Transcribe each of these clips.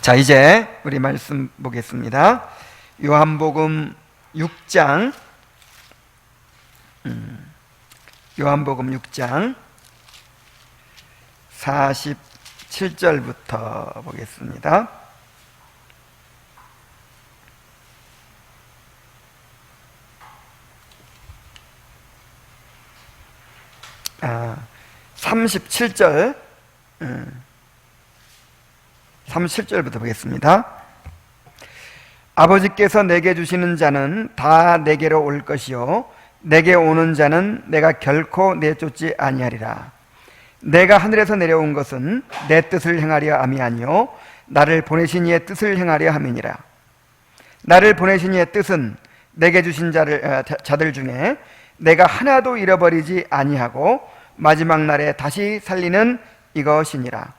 자, 이제 우리 말씀 보겠습니다. 요한복음 6장 요한복음 6장 47절부터 보겠습니다. 아, 37절 37절부터 보겠습니다. 아버지께서 내게 주시는 자는 다 내게로 올 것이요 내게 오는 자는 내가 결코 내쫓지 아니하리라. 내가 하늘에서 내려온 것은 내 뜻을 행하려 함이 아니요 나를 보내신 이의 뜻을 행하려 함이니라. 나를 보내신 이의 뜻은 내게 주신 자들 중에 내가 하나도 잃어버리지 아니하고 마지막 날에 다시 살리는 이것이니라.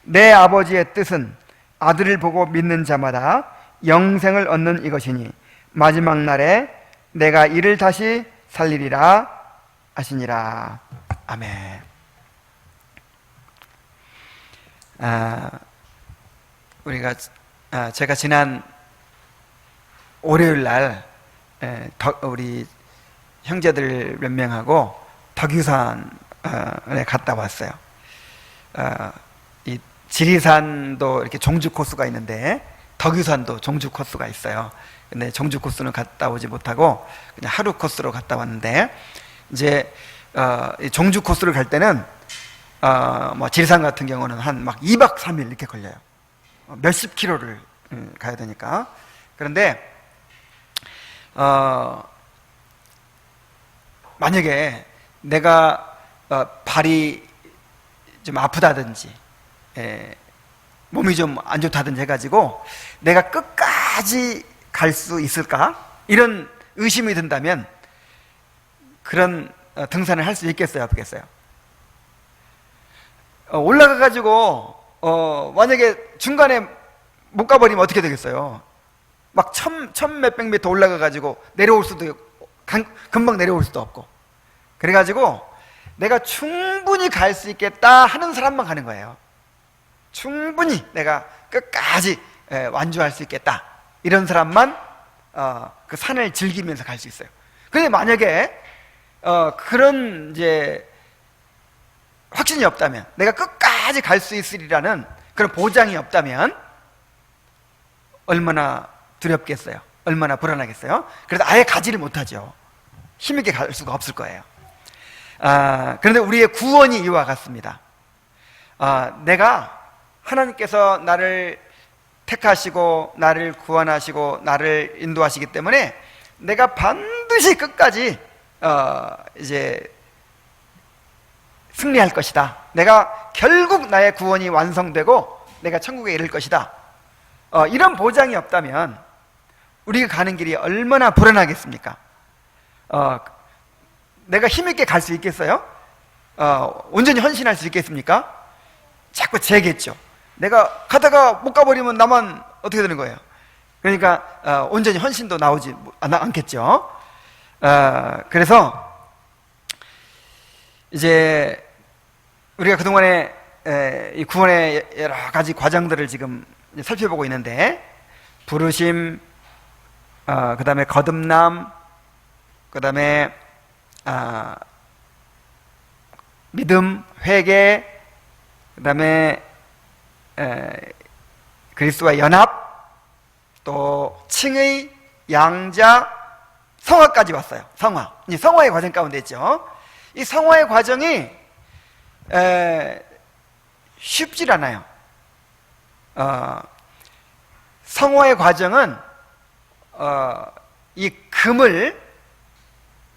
내 아버지의 뜻은 아들을 보고 믿는 자마다 영생을 얻는 이것이니 마지막 날에 내가 이를 다시 살리리라 하시니라. 아멘. 제가 지난 월요일 날 우리 형제들 몇 명하고 덕유산에 갔다 왔어요. 이 지리산도 이렇게 종주 코스가 있는데 덕유산도 종주 코스가 있어요. 근데 종주 코스는 갔다 오지 못하고 그냥 하루 코스로 갔다 왔는데, 이제 종주 코스를 갈 때는 뭐 지리산 같은 경우는 한 막 2박 3일 이렇게 걸려요. 몇십 킬로를 가야 되니까. 그런데 만약에 내가 발이 좀 아프다든지 몸이 좀 안 좋다든지 해가지고 내가 끝까지 갈 수 있을까? 이런 의심이 든다면 그런 등산을 할 수 있겠어요? 없겠어요? 올라가가지고 만약에 중간에 못 가버리면 어떻게 되겠어요? 막 천 몇백 미터 올라가가지고 내려올 수도 금방 내려올 수도 없고, 그래가지고 내가 충분히 갈 수 있겠다 하는 사람만 가는 거예요. 충분히 내가 끝까지 완주할 수 있겠다 이런 사람만 그 산을 즐기면서 갈 수 있어요. 그런데 만약에 그런 이제 확신이 없다면, 내가 끝까지 갈 수 있으리라는 그런 보장이 없다면 얼마나 두렵겠어요? 얼마나 불안하겠어요? 그래서 아예 가지를 못하죠. 힘있게 갈 수가 없을 거예요. 그런데 우리의 구원이 이와 같습니다. 내가 하나님께서 나를 택하시고 나를 구원하시고 나를 인도하시기 때문에 내가 반드시 끝까지 이제 승리할 것이다. 내가 결국 나의 구원이 완성되고 내가 천국에 이를 것이다. 이런 보장이 없다면 우리가 가는 길이 얼마나 불안하겠습니까? 내가 힘있게 갈 수 있겠어요? 온전히 헌신할 수 있겠습니까? 자꾸 재겠죠. 내가 가다가 못 가버리면 나만 어떻게 되는 거예요? 그러니까 온전히 헌신도 나오지 않겠죠. 그래서 이제 우리가 그동안에 이 구원의 여러 가지 과정들을 지금 살펴보고 있는데, 부르심, 그 다음에 거듭남, 그 다음에 믿음, 회개, 그 다음에 그리스도와 연합, 또 칭의, 양자, 성화까지 왔어요. 성화. 이제 성화의 과정 가운데 있죠. 이 성화의 과정이 쉽질 않아요. 성화의 과정은 이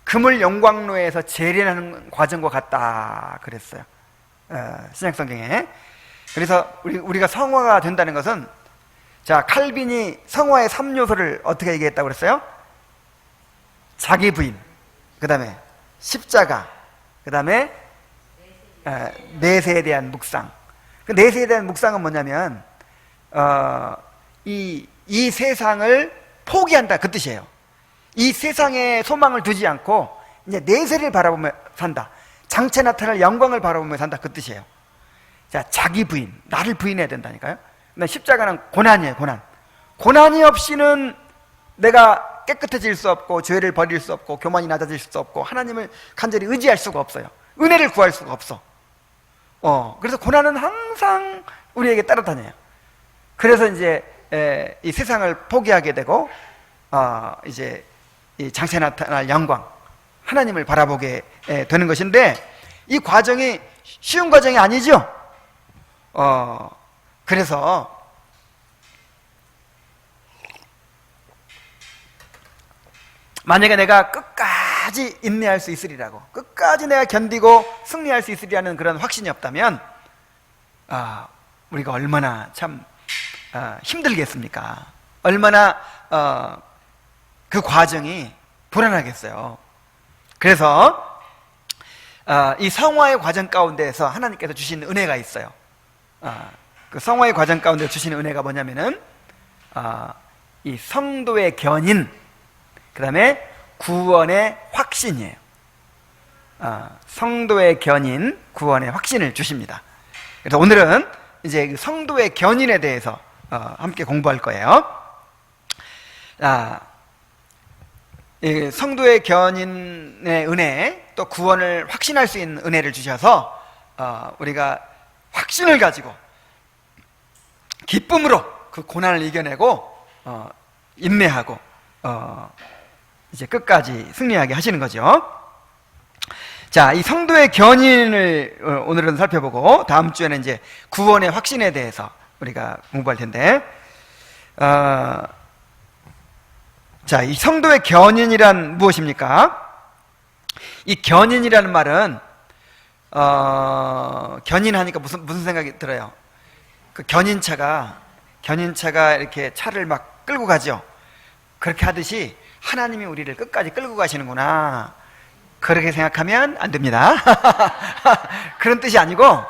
금을 영광로에서 재련하는 과정과 같다 그랬어요. 신약성경에. 그래서 우리가 성화가 된다는 것은, 자, 칼빈이 성화의 3요소를 어떻게 얘기했다고 그랬어요? 자기 부인, 그 다음에 십자가, 그 다음에 내세에 대한 묵상. 그 내세에 대한 묵상은 뭐냐면 이 세상을 포기한다 그 뜻이에요. 이 세상에 소망을 두지 않고 이제 내세를 바라보며 산다. 장차 나타날 영광을 바라보며 산다 그 뜻이에요. 자, 자기 부인, 나를 부인해야 된다니까요. 근데 십자가는 고난이에요. 고난이 없이는 내가 깨끗해질 수 없고 죄를 버릴 수 없고 교만이 낮아질 수 없고 하나님을 간절히 의지할 수가 없어요. 은혜를 구할 수가 없어. 그래서 고난은 항상 우리에게 따라다녀요. 그래서 이제 이 세상을 포기하게 되고 이제 이 장차 나타날 영광 하나님을 바라보게 되는 것인데, 이 과정이 쉬운 과정이 아니죠. 그래서 만약에 내가 끝까지 인내할 수 있으리라고, 끝까지 내가 견디고 승리할 수 있으리라는 그런 확신이 없다면 우리가 얼마나 참 힘들겠습니까? 얼마나 그 과정이 불안하겠어요. 그래서 이 성화의 과정 가운데에서 하나님께서 주신 은혜가 있어요. 그 성화의 과정 가운데 주시는 은혜가 뭐냐면은 이 성도의 견인, 그 다음에 구원의 확신이에요. 성도의 견인, 구원의 확신을 주십니다. 그래서 오늘은 이제 그 성도의 견인에 대해서 함께 공부할 거예요. 이 성도의 견인의 은혜, 또 구원을 확신할 수 있는 은혜를 주셔서 우리가 확신을 가지고 기쁨으로 그 고난을 이겨내고 인내하고 이제 끝까지 승리하게 하시는 거죠. 자, 이 성도의 견인을 오늘은 살펴보고 다음 주에는 이제 구원의 확신에 대해서 우리가 공부할 텐데, 자, 이 성도의 견인이란 무엇입니까? 이 견인이라는 말은 견인하니까 무슨 생각이 들어요? 그 견인차가 이렇게 차를 막 끌고 가죠. 그렇게 하듯이 하나님이 우리를 끝까지 끌고 가시는구나, 그렇게 생각하면 안 됩니다. 그런 뜻이 아니고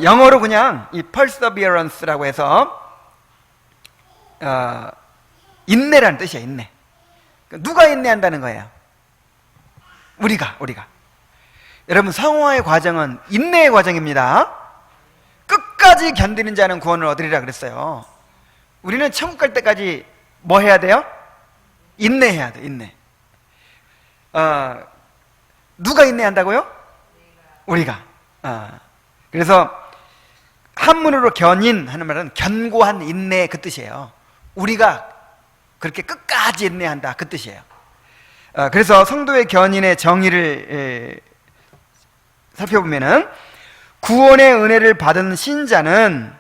영어로 그냥 이 perseverance라고 해서 인내라는 뜻이에요. 인내. 누가 인내한다는 거예요? 우리가. 여러분, 성화의 과정은 인내의 과정입니다. 끝까지 견디는 자는 구원을 얻으리라 그랬어요. 우리는 천국 갈 때까지 뭐 해야 돼요? 인내해야 돼. 인내. 누가 인내한다고요? 우리가. 그래서 한문으로 견인 하는 말은 견고한 인내, 그 뜻이에요. 우리가 그렇게 끝까지 인내한다, 그 뜻이에요. 그래서 성도의 견인의 정의를 살펴보면은, 구원의 은혜를 받은 신자는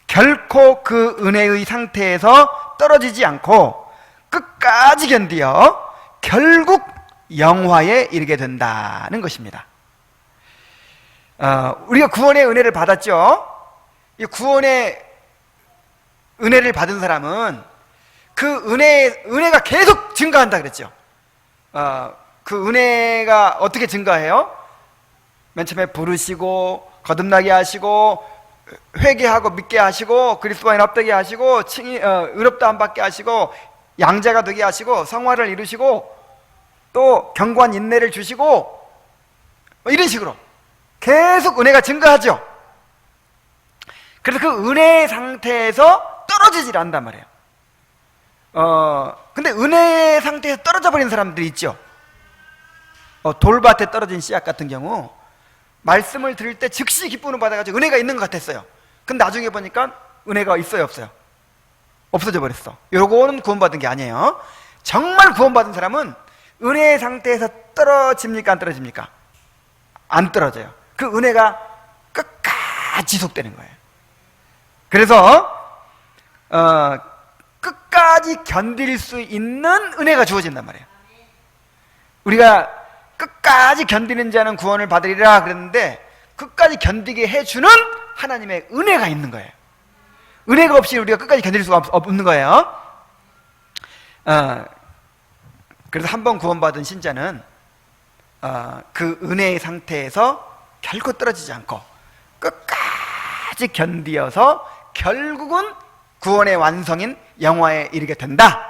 결코 그 은혜의 상태에서 떨어지지 않고 끝까지 견디어 결국 영화에 이르게 된다는 것입니다. 우리가 구원의 은혜를 받았죠. 이 구원의 은혜를 받은 사람은 그 은혜가 계속 증가한다 그랬죠. 그 은혜가 어떻게 증가해요? 맨 처음에 부르시고 거듭나게 하시고 회개하고 믿게 하시고 그리스도와의 합되게 하시고 의롭다함 받게 하시고 양자가 되게 하시고 성화를 이루시고 또 견고한 인내를 주시고 이런 식으로 계속 은혜가 증가하죠. 그래서 그 은혜의 상태에서 떨어지질 않단 말이에요. 근데 은혜의 상태에서 떨어져 버린 사람들이 있죠. 돌밭에 떨어진 씨앗 같은 경우 말씀을 들을 때 즉시 기쁨을 받아가지고 은혜가 있는 것 같았어요. 근데 나중에 보니까 은혜가 있어요, 없어요? 없어져 버렸어. 요거는 구원받은 게 아니에요. 정말 구원받은 사람은 은혜의 상태에서 떨어집니까, 안 떨어집니까? 안 떨어져요. 그 은혜가 끝까지 지속되는 거예요. 그래서 끝까지 견딜 수 있는 은혜가 주어진단 말이에요. 우리가 끝까지 견디는 자는 구원을 받으리라 그랬는데, 끝까지 견디게 해주는 하나님의 은혜가 있는 거예요. 은혜가 없이 우리가 끝까지 견딜 수가 없는 거예요. 그래서 한번 구원받은 신자는 그 은혜의 상태에서 결코 떨어지지 않고 끝까지 견디어서 결국은 구원의 완성인 영화에 이르게 된다.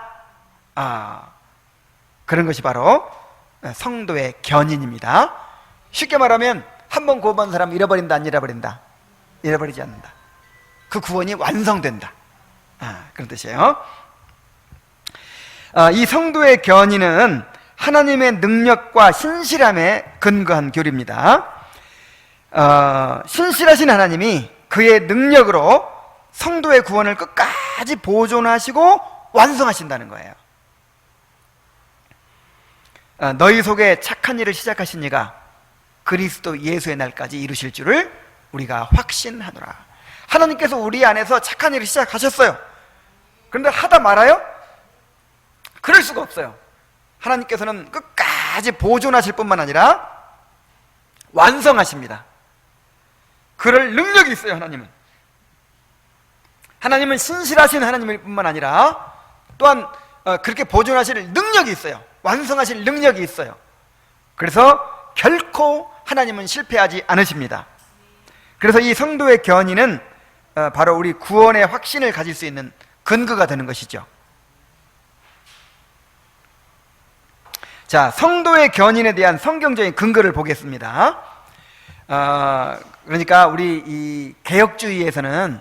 그런 것이 바로 성도의 견인입니다. 쉽게 말하면 한 번 구원받은 사람은 잃어버린다, 안 잃어버린다? 잃어버리지 않는다. 그 구원이 완성된다. 그런 뜻이에요. 이 성도의 견인은 하나님의 능력과 신실함에 근거한 교리입니다. 신실하신 하나님이 그의 능력으로 성도의 구원을 끝까지 보존하시고 완성하신다는 거예요. 너희 속에 착한 일을 시작하신 이가 그리스도 예수의 날까지 이루실 줄을 우리가 확신하노라. 하나님께서 우리 안에서 착한 일을 시작하셨어요. 그런데 하다 말아요? 그럴 수가 없어요. 하나님께서는 끝까지 보존하실 뿐만 아니라 완성하십니다. 그럴 능력이 있어요. 하나님은 신실하신 하나님일 뿐만 아니라 또한 그렇게 보존하실 능력이 있어요. 완성하실 능력이 있어요. 그래서 결코 하나님은 실패하지 않으십니다. 그래서 이 성도의 견인은 바로 우리 구원의 확신을 가질 수 있는 근거가 되는 것이죠. 자, 성도의 견인에 대한 성경적인 근거를 보겠습니다. 그러니까 우리 이 개혁주의에서는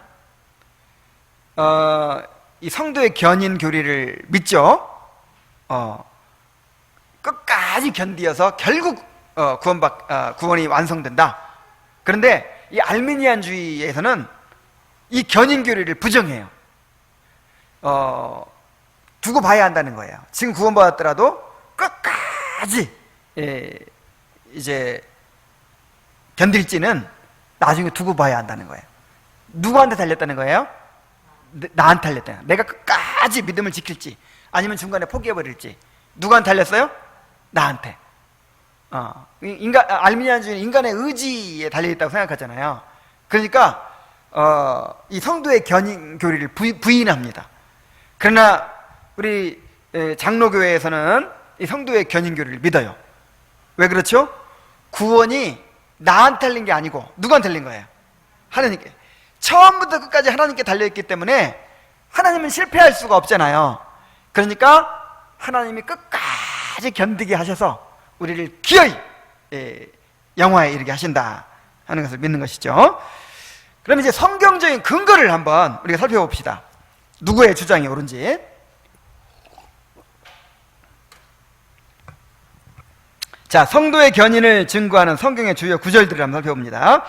이 성도의 견인 교리를 믿죠. 끝까지 견디어서 결국 구원이 완성된다. 그런데 이 알미니안주의에서는 이 견인 교리를 부정해요. 두고 봐야 한다는 거예요. 지금 구원받았더라도 끝까지 이제 견딜지는 나중에 두고 봐야 한다는 거예요. 누구한테 달렸다는 거예요? 나한테 달렸다. 내가 끝까지 믿음을 지킬지 아니면 중간에 포기해버릴지. 누구한테 달렸어요? 나한테. 알미니안주의는 인간의 의지에 달려있다고 생각하잖아요. 그러니까 이 성도의 견인 교리를 부인합니다. 그러나 우리 장로교회에서는 이 성도의 견인 교리를 믿어요. 왜 그렇죠? 구원이 나한테 달린 게 아니고 누구한테 달린 거예요? 하나님께. 처음부터 끝까지 하나님께 달려있기 때문에 하나님은 실패할 수가 없잖아요. 그러니까 하나님이 끝까지 견디게 하셔서 우리를 기어이 영화에 이르게 하신다 하는 것을 믿는 것이죠. 그럼 이제 성경적인 근거를 한번 우리가 살펴봅시다. 누구의 주장이 옳은지. 자, 성도의 견인을 증거하는 성경의 주요 구절들을 한번 살펴봅니다.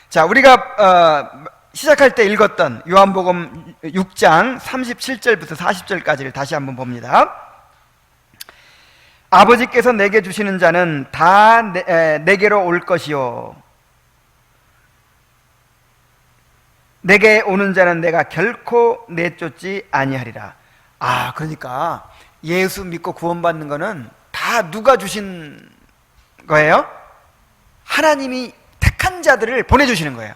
자, 우리가 시작할 때 읽었던 요한복음 6장 37절부터 40절까지를 다시 한번 봅니다. 아버지께서 내게 주시는 자는 다 내게로 올 것이요 내게 오는 자는 내가 결코 내쫓지 아니하리라. 그러니까 예수 믿고 구원받는 거는 다 누가 주신 거예요? 하나님이 택한 자들을 보내주시는 거예요.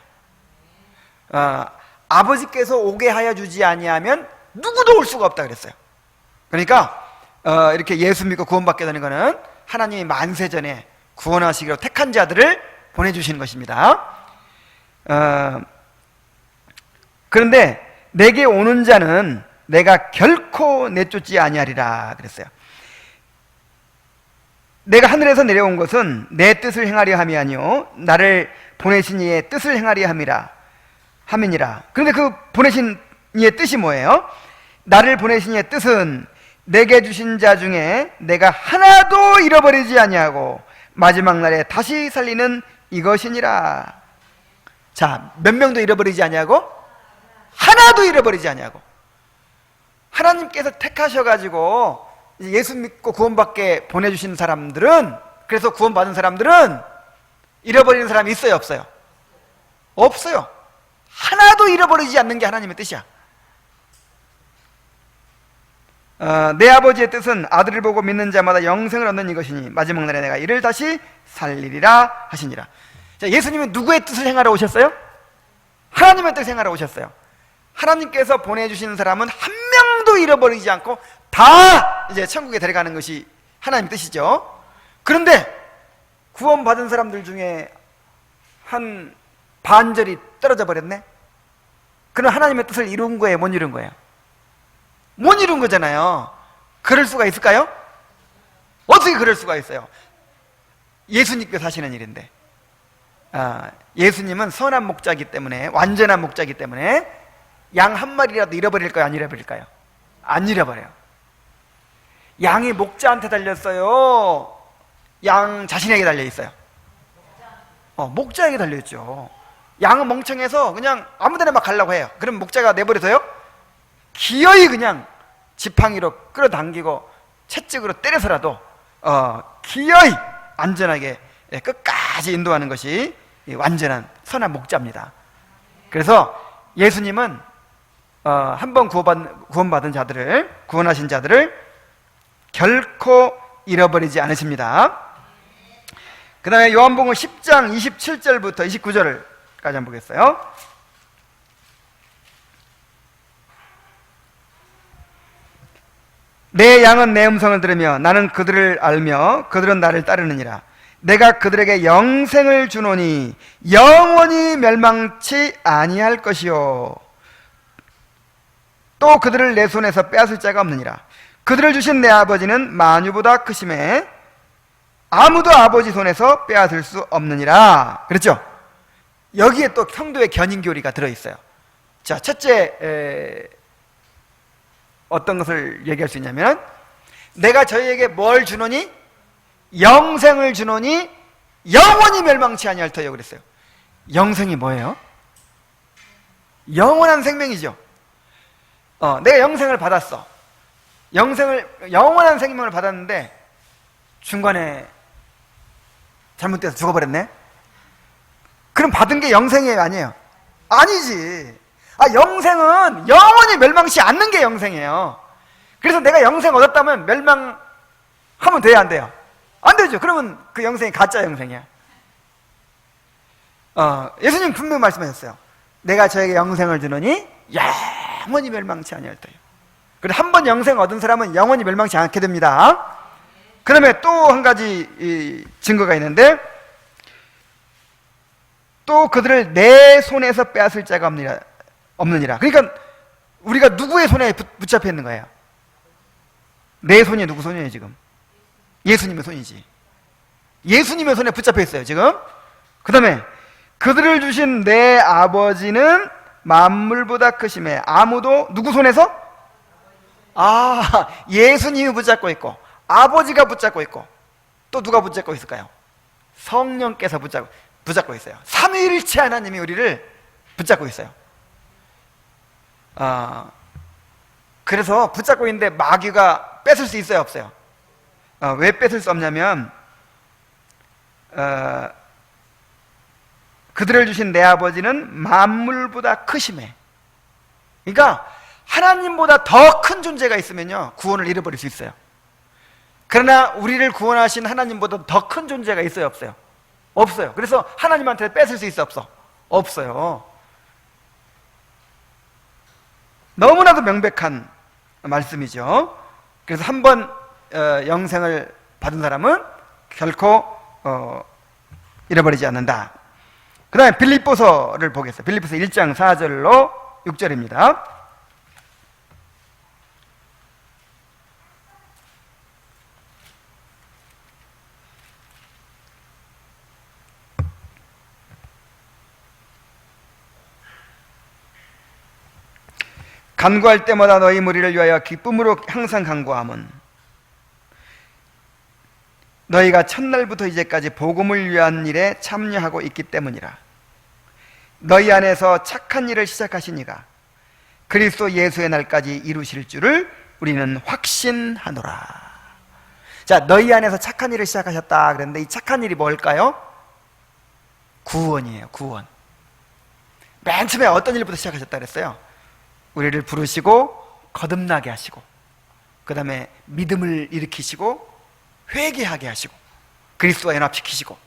아버지께서 오게 하여 주지 아니하면 누구도 올 수가 없다 그랬어요. 그러니까 이렇게 예수 믿고 구원받게 되는 것은 하나님이 만세전에 구원하시기로 택한 자들을 보내주시는 것입니다. 그런데 내게 오는 자는 내가 결코 내쫓지 아니하리라 그랬어요. 내가 하늘에서 내려온 것은 내 뜻을 행하려 함이 아니요 나를 보내신 이의 뜻을 행하려 함이니라. 그런데 그 보내신 이의 뜻이 뭐예요? 나를 보내신 이의 뜻은 내게 주신 자 중에 내가 하나도 잃어버리지 아니하고 마지막 날에 다시 살리는 이것이니라. 자, 몇 명도 잃어버리지 아니하고 하나도 잃어버리지 아니하고. 하나님께서 택하셔가지고 예수 믿고 구원받게 보내주신 사람들은, 그래서 구원받은 사람들은 잃어버리는 사람이 있어요, 없어요? 없어요. 하나도 잃어버리지 않는 게 하나님의 뜻이야. 내 아버지의 뜻은 아들을 보고 믿는 자마다 영생을 얻는 이것이니 마지막 날에 내가 이를 다시 살리리라 하시니라. 자, 예수님은 누구의 뜻을 행하러 오셨어요? 하나님의 뜻을 행하러 오셨어요. 하나님께서 보내주신 사람은 한 명도 잃어버리지 않고 다 이제 천국에 데려가는 것이 하나님의 뜻이죠. 그런데 구원받은 사람들 중에 한 반절이 떨어져 버렸네? 그럼 하나님의 뜻을 이룬 거예요? 못 이룬 거예요? 못 이룬 거잖아요. 그럴 수가 있을까요? 어떻게 그럴 수가 있어요? 예수님께서 하시는 일인데. 예수님은 선한 목자이기 때문에, 완전한 목자이기 때문에 양 한 마리라도 잃어버릴까요? 안 잃어버릴까요? 안 잃어버려요. 양이 목자한테 달렸어요? 양 자신에게 달려있어요? 목자에게 달려있죠. 양은 멍청해서 그냥 아무데나 막 가려고 해요. 그럼 목자가 내버려서요? 기어이 그냥 지팡이로 끌어당기고 채찍으로 때려서라도 기어이 안전하게 끝까지 인도하는 것이 완전한 선한 목자입니다. 그래서 예수님은 한 번 구원받은 자들을, 구원하신 자들을 결코 잃어버리지 않으십니다. 그 다음에 요한복음 10장 27절부터 29절까지 한번 보겠어요. 내 양은 내 음성을 들으며 나는 그들을 알며 그들은 나를 따르느니라. 내가 그들에게 영생을 주노니 영원히 멸망치 아니할 것이요 또 그들을 내 손에서 빼앗을 자가 없느니라. 그들을 주신 내 아버지는 만유보다 크심에 아무도 아버지 손에서 빼앗을 수 없느니라. 그렇죠? 여기에 또 성도의 견인교리가 들어있어요. 자, 첫째 어떤 것을 얘기할 수 있냐면, 내가 저희에게 뭘 주노니? 영생을 주노니 영원히 멸망치 아니할 터이요 그랬어요. 영생이 뭐예요? 영원한 생명이죠. 내가 영생을 받았어. 영원한 생명을 받았는데 중간에 잘못돼서 죽어버렸네? 그럼 받은 게 영생이에요, 아니에요? 아니지. 영생은 영원히 멸망치 않는 게 영생이에요. 그래서 내가 영생 얻었다면 멸망하면 돼야 안 돼요? 안 되죠. 그러면 그 영생이 가짜 영생이야. 예수님 분명히 말씀하셨어요. 내가 저에게 영생을 주노니 영원히 멸망치 아니할 터요. 그래서 한 번 영생 얻은 사람은 영원히 멸망치 않게 됩니다. 그 다음에 또 한 가지 증거가 있는데, 또 그들을 내 손에서 빼앗을 자가 없느니라. 그러니까 우리가 누구의 손에 붙잡혀 있는 거예요? 내 손이 누구 손이에요 지금? 예수님의 손이지. 예수님의 손에 붙잡혀 있어요 지금. 그 다음에 그들을 주신 내 아버지는 만물보다 크심에 아무도 누구 손에서? 예수님이 붙잡고 있고 아버지가 붙잡고 있고 또 누가 붙잡고 있을까요? 성령께서 붙잡고 있어요. 삼위일체 하나님이 우리를 붙잡고 있어요. 그래서 붙잡고 있는데 마귀가 뺏을 수 있어요, 없어요? 왜 뺏을 수 없냐면 그들을 주신 내 아버지는 만물보다 크심에, 그러니까 하나님보다 더 큰 존재가 있으면요 구원을 잃어버릴 수 있어요. 그러나 우리를 구원하신 하나님보다 더 큰 존재가 있어요, 없어요? 없어요. 그래서 하나님한테 뺏을 수 있어, 없어? 없어요. 너무나도 명백한 말씀이죠. 그래서 한번 영생을 받은 사람은 결코 잃어버리지 않는다. 그 다음에 빌립보서를 보겠습니다. 빌립보서 1장 4절로 6절입니다. 간구할 때마다 너희 무리를 위하여 기쁨으로 항상 간구함은 너희가 첫날부터 이제까지 복음을 위한 일에 참여하고 있기 때문이라. 너희 안에서 착한 일을 시작하신 이가 그리스도 예수의 날까지 이루실 줄을 우리는 확신하노라. 자, 너희 안에서 착한 일을 시작하셨다 그랬는데 이 착한 일이 뭘까요? 구원이에요. 구원. 맨 처음에 어떤 일부터 시작하셨다 그랬어요? 우리를 부르시고 거듭나게 하시고, 그 다음에 믿음을 일으키시고 회개하게 하시고 그리스도와 연합시키시고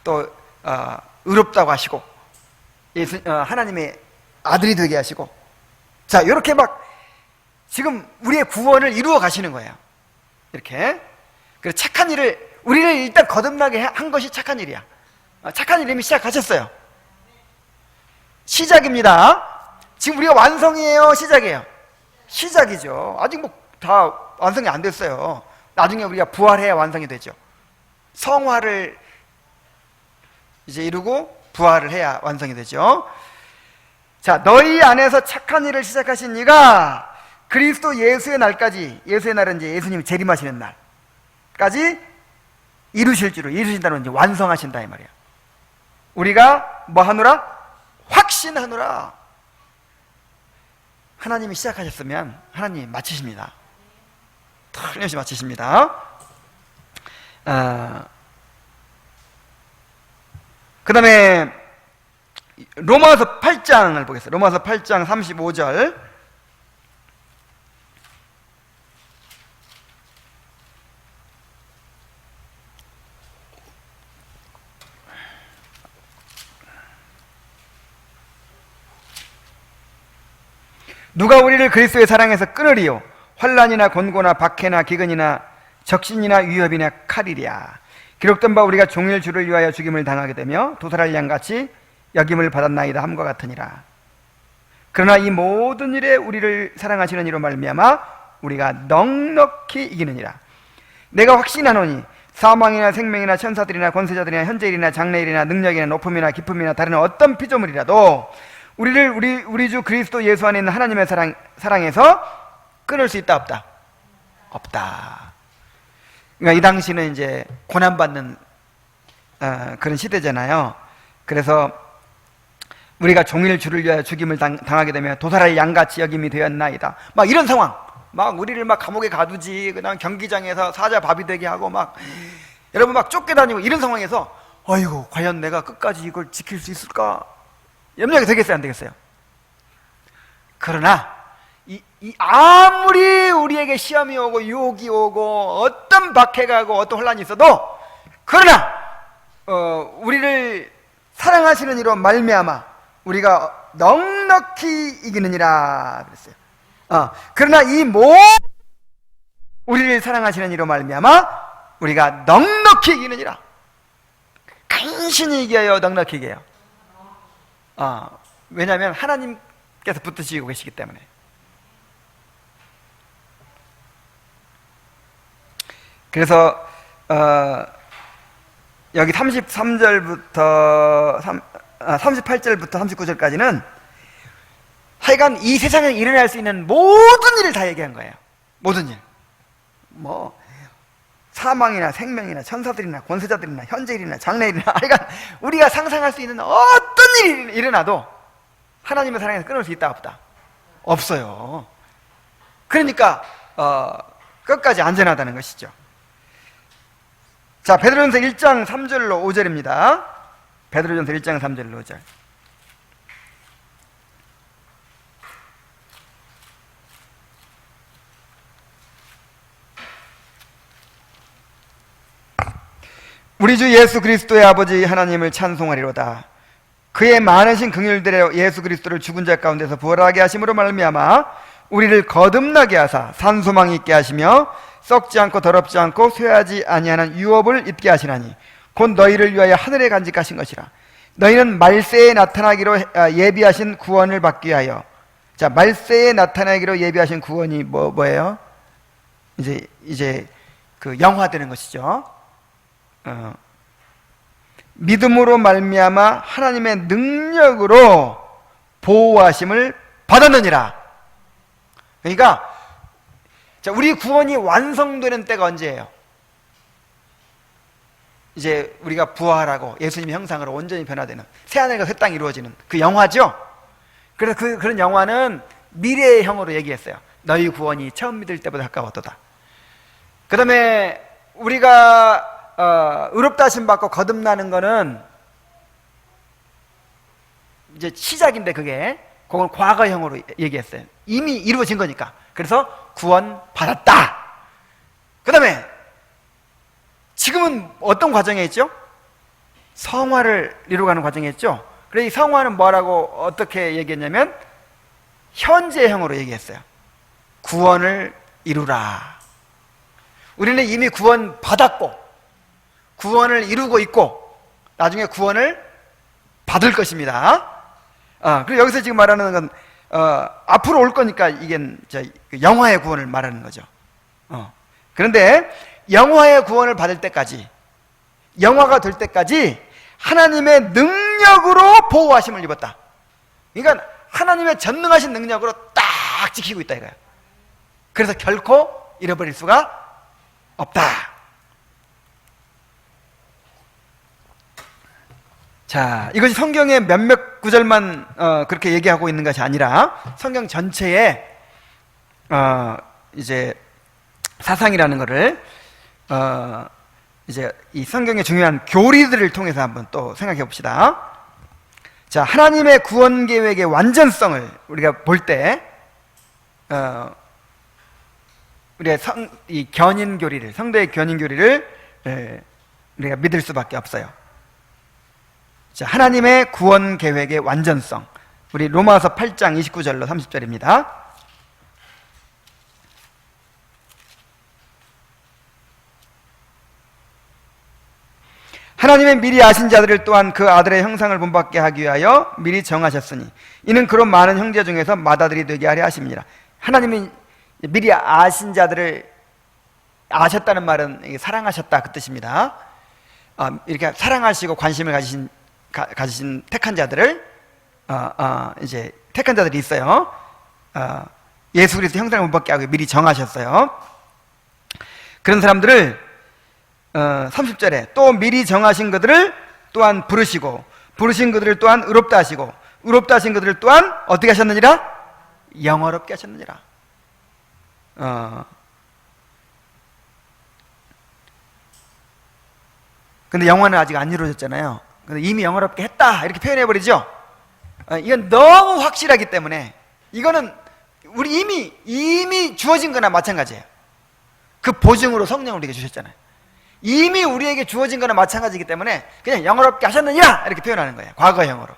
또 의롭다고 하시고 하나님의 아들이 되게 하시고, 자, 이렇게 막 지금 우리의 구원을 이루어 가시는 거예요. 이렇게. 그래서 착한 일을, 우리를 일단 거듭나게 한 것이 착한 일이야. 착한 일 이미 시작하셨어요. 시작입니다. 지금 우리가 완성이에요, 시작이에요? 시작이죠. 아직 뭐 다 완성이 안 됐어요. 나중에 우리가 부활해야 완성이 되죠. 성화를 이제 이루고 부활을 해야 완성이 되죠. 자, 너희 안에서 착한 일을 시작하신 이가 그리스도 예수의 날까지, 예수의 날은 이제 예수님이 재림하시는 날까지 이루신다는 이제 완성하신다 이 말이에요. 우리가 뭐 하노라? 확신하노라. 하나님이 시작하셨으면 하나님이 마치십니다. 틀림없이 마치십니다. 그 다음에 로마서 8장을 보겠습니다. 로마서 8장 35절. 누가 우리를 그리스도의 사랑에서 끊으리요? 환난이나 곤고나 박해나 기근이나 적신이나 위협이나 칼이랴. 기록된 바 우리가 종일 주를 위하여 죽임을 당하게 되며 도살할 양같이 여김을 받았나이다 함과 같으니라. 그러나 이 모든 일에 우리를 사랑하시는 이로 말미암아 우리가 넉넉히 이기느니라. 내가 확신하노니 사망이나 생명이나 천사들이나 권세자들이나 현재일이나 장래일이나 능력이나 높음이나 깊음이나 다른 어떤 피조물이라도 우리를 우리 주 그리스도 예수 안에 있는 하나님의 사랑에서 끊을 수 있다 없다? 없다. 그러니까 이 당시는 이제 고난받는 그런 시대잖아요. 그래서 우리가 종일 주를 위하여 죽임을 당하게 되면 도살할 양같이 여김이 되었나이다. 막 이런 상황. 막 우리를 막 감옥에 가두지, 그다음 경기장에서 사자 밥이 되게 하고 막 여러분 막 쫓겨다니고 이런 상황에서 어이구 과연 내가 끝까지 이걸 지킬 수 있을까? 염려가 되겠어요, 안 되겠어요? 그러나 아무리 우리에게 시험이 오고 유혹이 오고 어떤 박해가 오고 어떤 혼란이 있어도 그러나 우리를 사랑하시는 이로 말미암아 우리가 넉넉히 이기느니라 그랬어요. 그러나 우리를 사랑하시는 이로 말미암아 우리가 넉넉히 이기느니라. 간신히 이겨요, 넉넉히 이겨요? 왜냐하면 하나님께서 붙드시고 계시기 때문에. 그래서 여기 38절부터 39절까지는 하여간 이 세상에 일어날 수 있는 모든 일을 다 얘기한 거예요. 모든 일. 뭐 사망이나 생명이나 천사들이나 권세자들이나 현재일이나 장래일이나 하여간 우리가 상상할 수 있는 어떤 일이 일어나도 하나님의 사랑에서 끊을 수 있다 없다? 없어요. 그러니까 끝까지 안전하다는 것이죠. 자, 베드로전서 1장 3절로 5절입니다. 베드로전서 1장 3절로 5절. 우리 주 예수 그리스도의 아버지 하나님을 찬송하리로다. 그의 많으신 긍휼대로 예수 그리스도를 죽은 자 가운데서 부활하게 하심으로 말미암아 우리를 거듭나게 하사 산소망 있게 하시며 썩지 않고 더럽지 않고 쇠하지 아니하는 유업을 입게 하시나니 곧 너희를 위하여 하늘에 간직하신 것이라. 너희는 말세에 나타나기로 예비하신 구원을 받기 위하여. 자, 말세에 나타나기로 예비하신 구원이 뭐예요? 이제 그 영화되는 것이죠. 믿음으로 말미암아 하나님의 능력으로 보호하심을 받았느니라. 그러니까 자, 우리 구원이 완성되는 때가 언제예요? 이제 우리가 부활하고 예수님의 형상으로 온전히 변화되는 새하늘과 새 땅이 이루어지는 그 영화죠. 그래서 그런 영화는 미래의 형으로 얘기했어요. 너희 구원이 처음 믿을 때보다 가까웠도다. 그 다음에 우리가 의롭다 하심 받고 거듭나는 거는 이제 시작인데 그건 과거형으로 얘기했어요. 이미 이루어진 거니까. 그래서 구원 받았다. 그 다음에 지금은 어떤 과정에 있죠? 성화를 이루어가는 과정에 있죠. 그래서 이 성화는 뭐라고 어떻게 얘기했냐면 현재형으로 얘기했어요. 구원을 이루라. 우리는 이미 구원 받았고 구원을 이루고 있고 나중에 구원을 받을 것입니다. 그리고 여기서 지금 말하는 건 앞으로 올 거니까 이게 영화의 구원을 말하는 거죠. 그런데 영화의 구원을 받을 때까지, 영화가 될 때까지 하나님의 능력으로 보호하심을 입었다. 그러니까 하나님의 전능하신 능력으로 딱 지키고 있다 이거예요. 그래서 결코 잃어버릴 수가 없다. 자, 이것이 성경의 몇몇 구절만 그렇게 얘기하고 있는 것이 아니라 성경 전체에 이제 사상이라는 것을 이제 이 성경의 중요한 교리들을 통해서 한번 또 생각해 봅시다. 자, 하나님의 구원 계획의 완전성을 우리가 볼 때 우리가 이 견인 교리를, 성도의 견인 교리를 우리가 믿을 수밖에 없어요. 자, 하나님의 구원 계획의 완전성. 우리 로마서 8장 29절로 30절입니다. 하나님의 미리 아신 자들을 또한 그 아들의 형상을 본받게 하기 위하여 미리 정하셨으니 이는 그런 많은 형제 중에서 맏아들이 되게 하려 하십니다. 하나님이 미리 아신 자들을, 아셨다는 말은 사랑하셨다 그 뜻입니다. 이렇게 사랑하시고 관심을 가지신 택한 자들을 이제 택한 자들이 있어요. 예수 그리스도 형상을 본받게 하고 미리 정하셨어요. 그런 사람들을 30절에 또 미리 정하신 그들을 또한 부르시고 부르신 그들을 또한 의롭다 하시고 의롭다 하신 그들을 또한 어떻게 하셨느니라? 영화롭게 하셨느니라. 근데 영화는 아직 안 이루어졌잖아요. 근데 이미 영화롭게 했다 이렇게 표현해버리죠. 이건 너무 확실하기 때문에 이거는 우리 이미 주어진 거나 마찬가지예요. 그 보증으로 성령을 우리에게 주셨잖아요. 이미 우리에게 주어진 거나 마찬가지이기 때문에 그냥 영화롭게 하셨느니라 이렇게 표현하는 거예요. 과거형으로.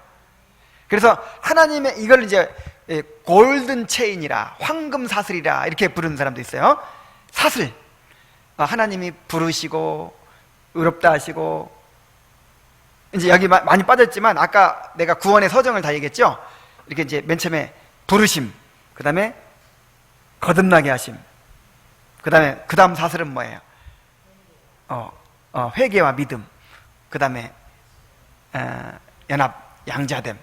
그래서 하나님의 이걸 이제 골든 체인이라, 황금 사슬이라 이렇게 부르는 사람도 있어요. 사슬. 하나님이 부르시고 의롭다 하시고, 이제 여기 많이 빠졌지만 아까 내가 구원의 서정을 다 얘기했죠. 이렇게 이제 맨 처음에 부르심, 그 다음에 거듭나게 하심, 그 다음 사슬은 뭐예요? 회개와 믿음, 그 다음에 연합, 양자됨,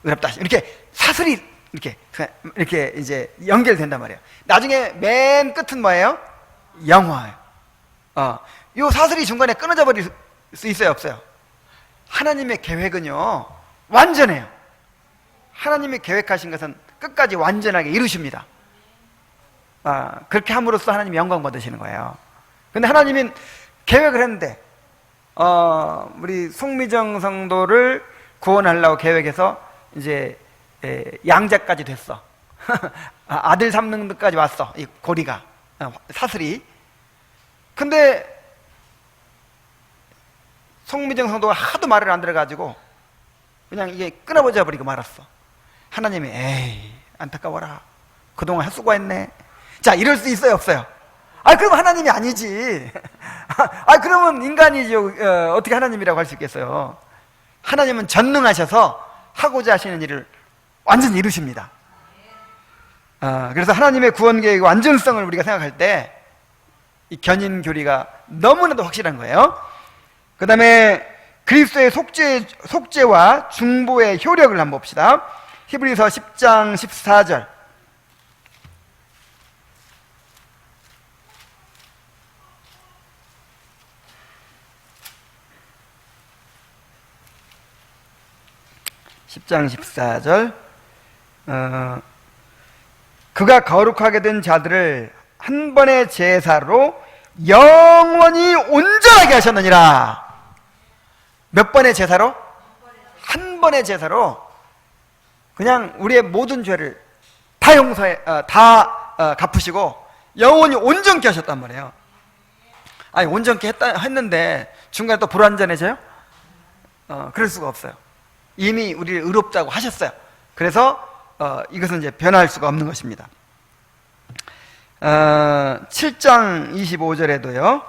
의롭다 하심, 이렇게 사슬이 이렇게 이제 연결된단 말이에요. 나중에 맨 끝은 뭐예요? 영화예요. 요 사슬이 중간에 끊어져 버릴 수 있어요, 없어요? 하나님의 계획은요 완전해요. 하나님이 계획하신 것은 끝까지 완전하게 이루십니다. 그렇게 함으로써 하나님이 영광 받으시는 거예요. 근데 하나님은 계획을 했는데 우리 송미정 성도를 구원하려고 계획해서 이제 양자까지 됐어. 아들 삼는 데까지 왔어, 이 고리가, 사슬이. 근데 송미정 성도가 하도 말을 안 들어가지고 그냥 이게 끊어버려 버리고 말았어. 하나님이 에이 안타까워라, 그동안 헛수고했네. 자, 이럴 수 있어요, 없어요? 그럼 하나님이 아니지. 그러면 인간이죠. 어떻게 하나님이라고 할 수 있겠어요? 하나님은 전능하셔서 하고자 하시는 일을 완전히 이루십니다. 그래서 하나님의 구원 계획의 완전성을 우리가 생각할 때 이 견인 교리가 너무나도 확실한 거예요. 그 다음에 그리스도의 속죄와 중보의 효력을 한번 봅시다. 히브리서 10장 14절. 그가 거룩하게 된 자들을 한 번의 제사로 영원히 온전하게 하셨느니라. 몇 번의 제사로? 한 번의 제사로 그냥 우리의 모든 죄를 다 갚으시고 영원히 온전케 하셨단 말이에요. 온전케 했는데 중간에 또 불완전해져요? 그럴 수가 없어요. 이미 우리를 의롭다고 하셨어요. 그래서 이것은 이제 변할 수가 없는 것입니다. 7장 25절에도요.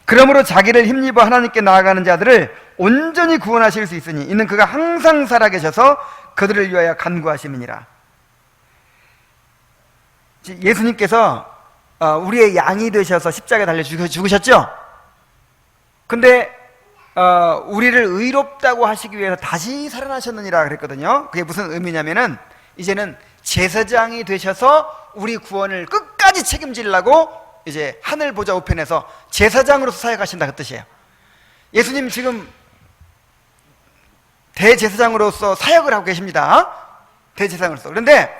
그러므로 자기를 힘입어 하나님께 나아가는 자들을 온전히 구원하실 수 있으니 이는 그가 항상 살아계셔서 그들을 위하여 간구하심이니라. 예수님께서 우리의 양이 되셔서 십자가에 달려 죽으셨죠? 근데 우리를 의롭다고 하시기 위해서 다시 살아나셨느니라 그랬거든요. 그게 무슨 의미냐면은 이제는 제사장이 되셔서 우리 구원을 끝까지 책임지려고 이제 하늘 보좌 우편에서 제사장으로서 사역하신다 그 뜻이에요. 예수님 지금 대제사장으로서 사역을 하고 계십니다. 대제사장으로서. 그런데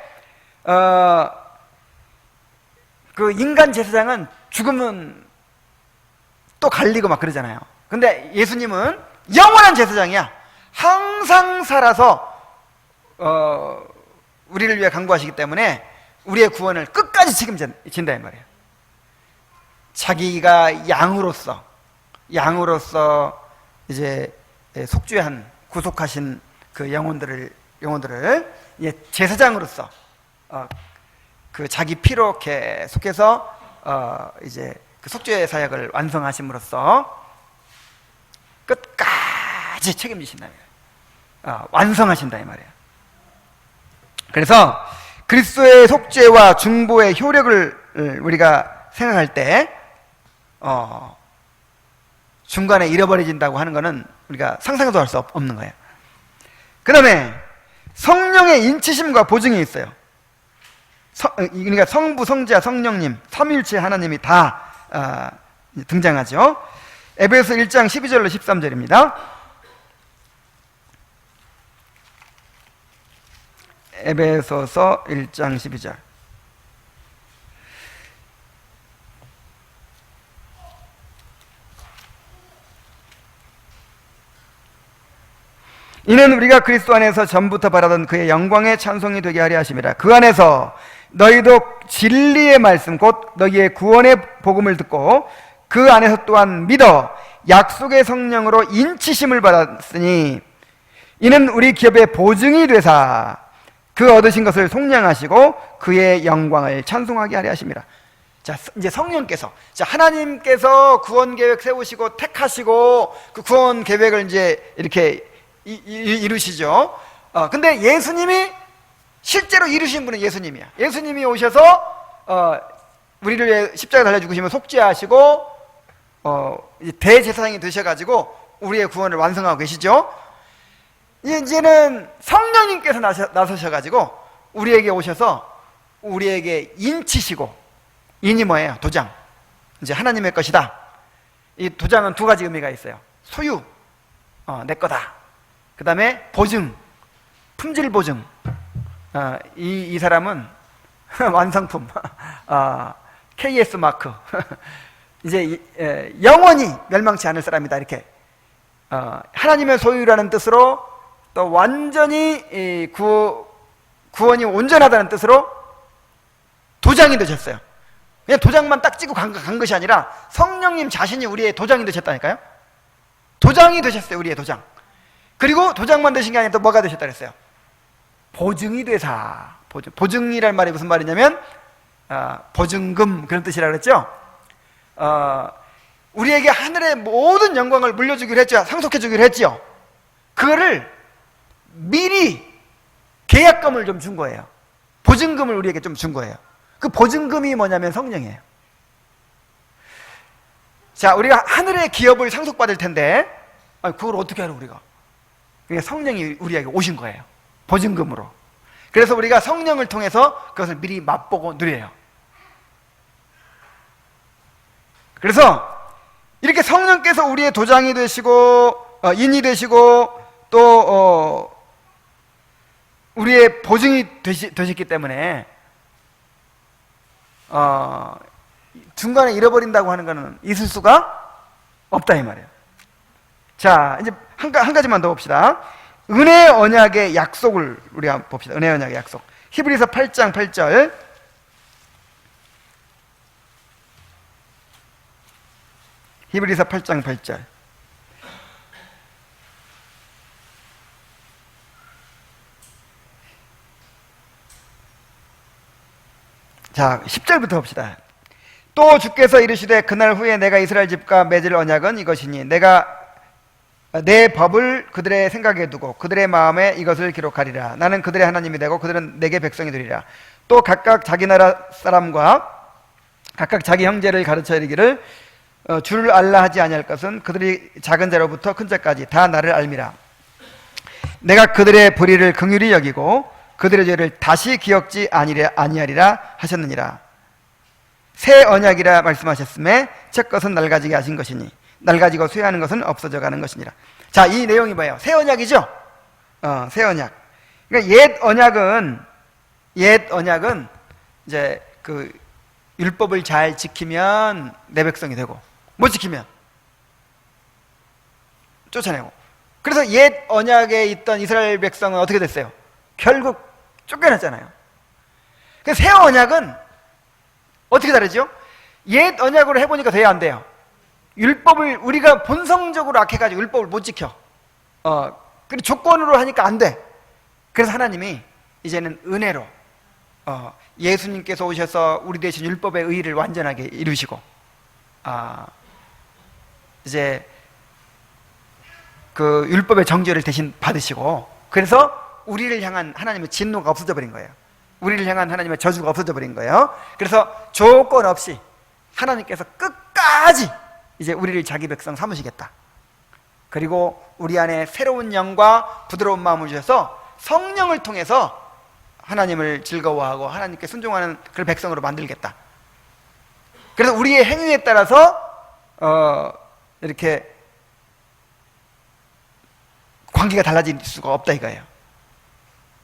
그 인간 제사장은 죽으면 또 갈리고 막 그러잖아요. 근데 예수님은 영원한 제사장이야. 항상 살아서 우리를 위해 강구하시기 때문에 우리의 구원을 끝까지 책임진다 이 말이에요. 자기가 양으로서 이제 속죄한 구속하신 그 영혼들을 제사장으로서 그 자기 피로 계속해서 이제 그 속죄의 사역을 완성하심으로써 끝까지 책임지신다 이 말이에요. 완성하신다 이 말이에요. 그래서 그리스도의 속죄와 중보의 효력을 우리가 생각할 때 중간에 잃어버려진다고 하는 것은 우리가 상상도 할 수 없는 거예요. 그 다음에 성령의 인치심과 보증이 있어요. 그러니까 성부, 성자, 성령님, 삼위일체 하나님이 다 등장하죠. 에베소 1장 12절로 13절입니다. 에베소서 1장 12절. 이는 우리가 그리스도 안에서 전부터 바라던 그의 영광의 찬송이 되게 하려 하심이라. 그 안에서 너희도 진리의 말씀 곧 너희의 구원의 복음을 듣고 그 안에서 또한 믿어 약속의 성령으로 인치심을 받았으니 이는 우리 기업의 보증이 되사 그 얻으신 것을 속량하시고 그의 영광을 찬송하게 하려 하심이라. 자, 이제 성령께서, 하나님께서 구원 계획 세우시고 택하시고 그 구원 계획을 이제 이렇게 이루시죠. 근데 예수님이 실제로 이루신 분은 예수님이야. 예수님이 오셔서 우리를 위해 십자가에 달려 죽으시면 속죄하시고 이제 대제사장이 되셔가지고 우리의 구원을 완성하고 계시죠. 이제는 성령님께서 나서셔가지고 우리에게 오셔서 우리에게 인치시고, 인이 뭐예요? 도장. 이제 하나님의 것이다. 이 도장은 두 가지 의미가 있어요. 소유, 내 거다. 그 다음에 보증, 품질 보증. 이 사람은 완성품, KS 마크. 이제 영원히 멸망치 않을 사람이다. 이렇게 하나님의 소유라는 뜻으로 또 완전히 구원이 온전하다는 뜻으로 도장이 되셨어요. 그냥 도장만 딱 찍고 간 것이 아니라 성령님 자신이 우리의 도장이 되셨다니까요. 도장이 되셨어요. 우리의 도장. 그리고 도장만 되신 게 아니라 또 뭐가 되셨다 그랬어요? 보증이 되사. 보증이란 말이 무슨 말이냐면 보증금, 그런 뜻이라 그랬죠. 우리에게 하늘의 모든 영광을 물려주기로 했죠. 상속해주기로 했죠. 그거를 미리 계약금을 좀 준 거예요. 보증금을 우리에게 좀 준 거예요. 그 보증금이 뭐냐면 성령이에요. 자, 우리가 하늘의 기업을 상속받을 텐데 그걸 어떻게 알아 우리가? 그게 성령이 우리에게 오신 거예요. 보증금으로. 그래서 우리가 성령을 통해서 그것을 미리 맛보고 누려요. 그래서 이렇게 성령께서 우리의 도장이 되시고 인이 되시고 또 우리의 보증이 되셨기 때문에 중간에 잃어버린다고 하는 것은 있을 수가 없다 이 말이에요. 자, 이제 한 가지만 더 봅시다. 은혜의 언약의 약속을 우리가 봅시다. 은혜의 언약의 약속. 히브리서 8장 8절. 히브리서 8장 8절. 자, 10절부터 봅시다. 또 주께서 이르시되 그날 후에 내가 이스라엘 집과 맺을 언약은 이것이니 내가 내 법을 그들의 생각에 두고 그들의 마음에 이것을 기록하리라. 나는 그들의 하나님이 되고 그들은 내게 백성이 되리라. 또 각각 자기 나라 사람과 각각 자기 형제를 가르쳐 이르기를 주를 알라 하지 아니할 것은 그들이 작은 자로부터 큰 자까지 다 나를 알미라. 내가 그들의 불의를 긍휼히 여기고 그들의 죄를 다시 기억지 아니하리라 하셨느니라. 새 언약이라 말씀하셨음에 첫 것은 낡아지게 하신 것이니 낡아지고 쇠하는 것은 없어져 가는 것이니라. 자, 이 내용이 뭐예요? 새 언약이죠? 새 언약. 그러니까 옛 언약은 이제 그 율법을 잘 지키면 내 백성이 되고 못 지키면 쫓아내고. 그래서 옛 언약에 있던 이스라엘 백성은 어떻게 됐어요? 결국 쫓겨났잖아요. 그래서 새 언약은 어떻게 다르죠? 옛 언약으로 해보니까 돼야 안 돼요. 율법을 우리가 본성적으로 악해가지고 율법을 못 지켜. 그리고 조건으로 하니까 안 돼. 그래서 하나님이 이제는 은혜로 예수님께서 오셔서 우리 대신 율법의 의의를 완전하게 이루시고 이제 그 율법의 정죄를 대신 받으시고, 그래서 우리를 향한 하나님의 진노가 없어져 버린 거예요. 우리를 향한 하나님의 저주가 없어져 버린 거예요. 그래서 조건 없이 하나님께서 끝까지 이제 우리를 자기 백성 삼으시겠다. 그리고 우리 안에 새로운 영과 부드러운 마음을 주셔서 성령을 통해서 하나님을 즐거워하고 하나님께 순종하는 그런 백성으로 만들겠다. 그래서 우리의 행위에 따라서 이렇게 관계가 달라질 수가 없다 이거예요.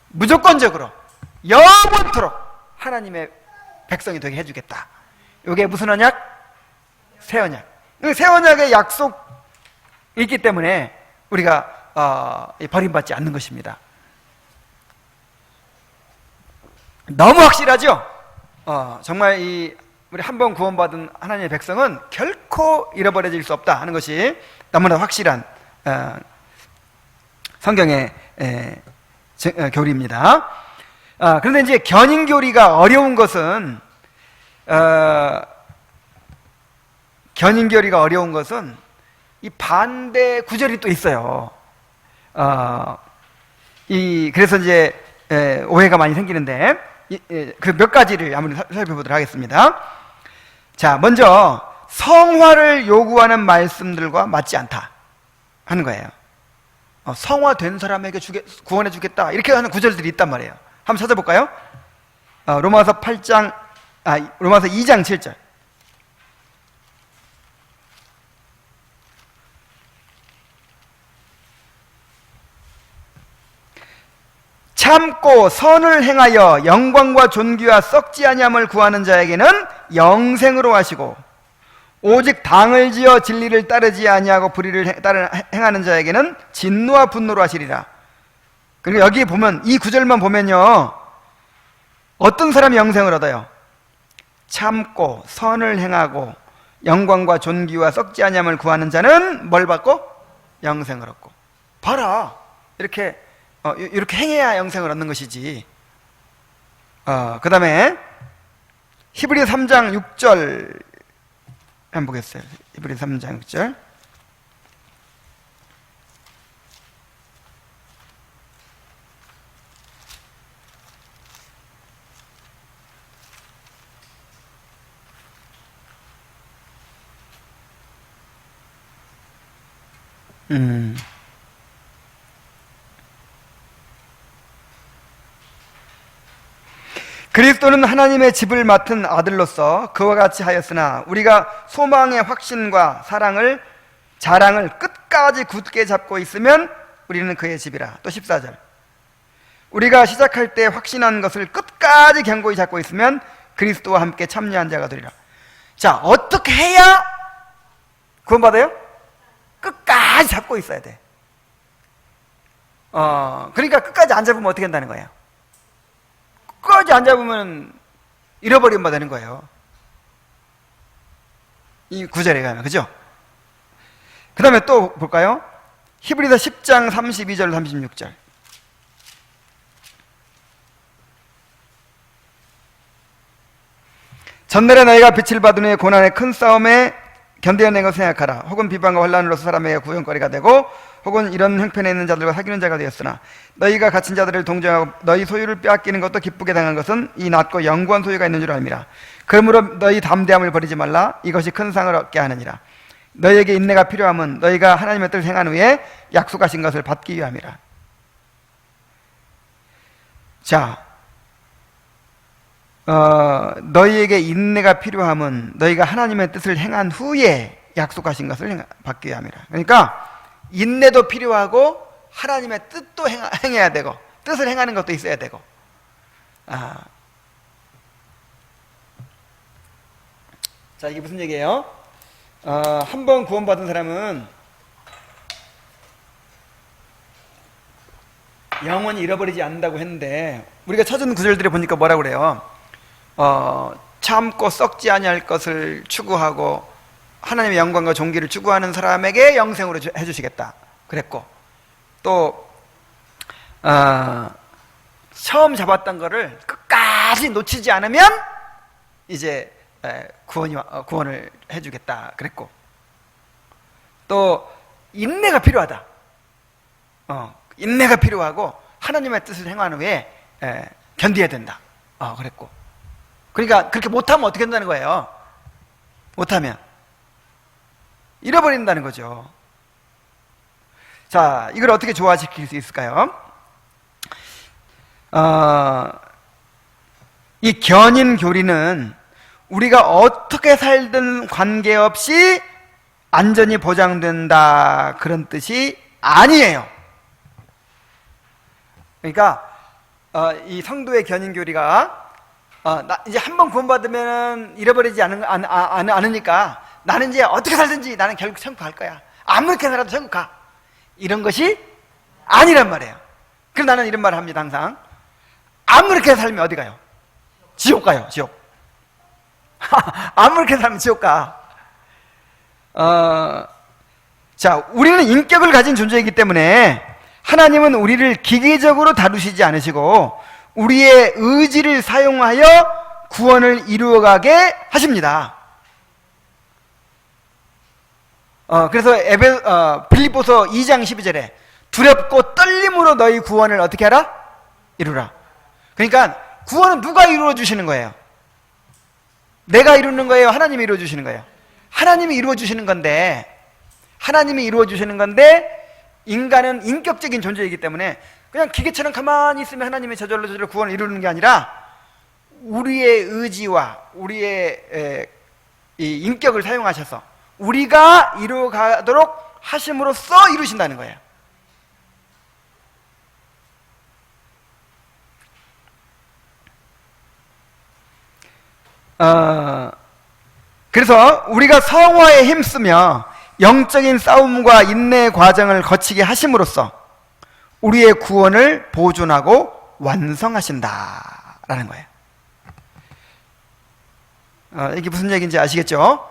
무조건적으로 영원토록 하나님의 백성이 되게 해주겠다. 이게 무슨 언약? 새 언약. 새 언약의 약속이 있기 때문에 우리가 버림받지 않는 것입니다. 너무 확실하죠? 정말 우리 한 번 구원받은 하나님의 백성은 결코 잃어버려질 수 없다 하는 것이 너무나 확실한 성경의 교리입니다. 그런데 이제 견인교리가 어려운 것은 이 반대 구절이 또 있어요. 그래서 이제 오해가 많이 생기는데 그 몇 가지를 한번 살펴보도록 하겠습니다. 자, 먼저 성화를 요구하는 말씀들과 맞지 않다 하는 거예요. 성화된 사람에게 구원해 주겠다 이렇게 하는 구절들이 있단 말이에요. 한번 찾아볼까요? 로마서 2장 7절. 참고 선을 행하여 영광과 존귀와 썩지 아니함을 구하는 자에게는 영생으로 하시고 오직 당을 지어 진리를 따르지 아니하고 불의를 행하는 자에게는 진노와 분노로 하시리라. 그리고 여기 보면 이 구절만 보면요, 어떤 사람이 영생을 얻어요? 참고 선을 행하고 영광과 존귀와 썩지 아니함을 구하는 자는 뭘 받고? 영생을 얻고. 봐라, 이렇게 행해야 영생을 얻는 것이지. 그 다음에 히브리 3장 6절 한번 보겠어요. 히브리 3장 6절. 그리스도는 하나님의 집을 맡은 아들로서 그와 같이 하였으나 우리가 소망의 확신과 자랑을 끝까지 굳게 잡고 있으면 우리는 그의 집이라. 또 14절. 우리가 시작할 때 확신한 것을 끝까지 견고히 잡고 있으면 그리스도와 함께 참여한 자가 되리라. 자, 어떻게 해야 구원받아요? 끝까지 잡고 있어야 돼. 그러니까 끝까지 안 잡으면 어떻게 한다는 거예요? 끝까지 안 잡으면 잃어버리면 되는 거예요. 이 구절에 가면, 그죠? 그 다음에 또 볼까요? 히브리서 10장 32절 36절. 전날에 너희가 빛을 받은 후에 고난의 큰 싸움에 견뎌낸 것을 생각하라. 혹은 비방과 환난으로서 사람에게 구경거리가 되고 혹은 이런 형편에 있는 자들과 사귀는 자가 되었으나 너희가 갇힌 자들을 동정하고 너희 소유를 빼앗기는 것도 기쁘게 당한 것은 이 낮고 영구한 소유가 있는 줄 알미라. 그러므로 너희 담대함을 버리지 말라. 이것이 큰 상을 얻게 하느니라. 너희에게 인내가 필요함은 너희가 하나님의 뜻을 행한 후에 약속하신 것을 받기 위함이라. 자, 너희에게 인내가 필요함은 너희가 하나님의 뜻을 행한 후에 약속하신 것을 받기 위함이라. 그러니까 인내도 필요하고 하나님의 뜻도 행해야 되고 뜻을 행하는 것도 있어야 되고. 자, 이게 무슨 얘기예요? 한 번 구원받은 사람은 영원히 잃어버리지 않는다고 했는데 우리가 찾은 구절들을 보니까 뭐라고 그래요? 참고 썩지 아니할 것을 추구하고 하나님의 영광과 존귀를 추구하는 사람에게 영생으로 해주시겠다 그랬고, 또 처음 잡았던 거를 끝까지 놓치지 않으면 이제 구원을 해주겠다 그랬고, 또 인내가 필요하다. 인내가 필요하고 하나님의 뜻을 행하는 후에 견뎌야 된다 그랬고, 그러니까 그렇게 못하면 어떻게 된다는 거예요? 못하면 잃어버린다는 거죠. 자, 이걸 어떻게 조화시킬 수 있을까요? 이 견인 교리는 우리가 어떻게 살든 관계없이 안전이 보장된다 그런 뜻이 아니에요. 그러니까 이 성도의 견인 교리가 이제 한번 구원받으면 잃어버리지 않으니까 나는 이제 어떻게 살든지 나는 결국 천국 갈 거야. 아무렇게 살아도 천국 가. 이런 것이 아니란 말이에요. 그래서 나는 이런 말을 합니다. 항상 아무렇게 살면 어디 가요? 지옥 가요. 지옥. 아무렇게 살면 지옥 가. 자, 우리는 인격을 가진 존재이기 때문에 하나님은 우리를 기계적으로 다루시지 않으시고 우리의 의지를 사용하여 구원을 이루어가게 하십니다. 그래서 빌립보서 2장 12절에 두렵고 떨림으로 너희 구원을 어떻게 하라? 이루라. 그러니까 구원은 누가 이루어 주시는 거예요? 내가 이루는 거예요? 하나님이 이루어 주시는 거예요? 하나님이 이루어 주시는 건데, 인간은 인격적인 존재이기 때문에 그냥 기계처럼 가만히 있으면 하나님이 저절로 구원을 이루는 게 아니라 우리의 의지와 우리의 이 인격을 사용하셔서 우리가 이루어가도록 하심으로써 이루신다는 거예요. 그래서 우리가 성화에 힘쓰며 영적인 싸움과 인내의 과정을 거치게 하심으로써 우리의 구원을 보존하고 완성하신다라는 거예요. 이게 무슨 얘기인지 아시겠죠?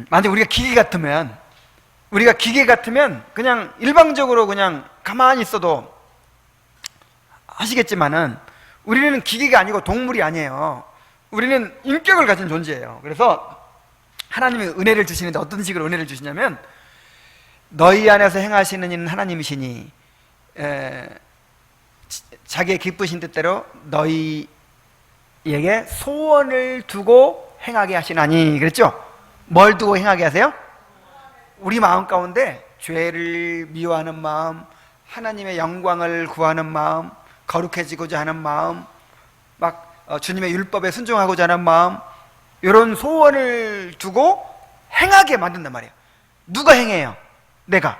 만약 우리가 기계 같으면 그냥 일방적으로 그냥 가만히 있어도 하시겠지만은 우리는 기계가 아니고 동물이 아니에요. 우리는 인격을 가진 존재예요. 그래서 하나님이 은혜를 주시는데 어떤 식으로 은혜를 주시냐면 너희 안에서 행하시는 이는 하나님이시니 자기의 기쁘신 뜻대로 너희에게 소원을 두고 행하게 하시나니 그랬죠? 뭘 두고 행하게 하세요? 우리 마음 가운데 죄를 미워하는 마음, 하나님의 영광을 구하는 마음, 거룩해지고자 하는 마음, 막 주님의 율법에 순종하고자 하는 마음, 이런 소원을 두고 행하게 만든단 말이에요. 누가 행해요? 내가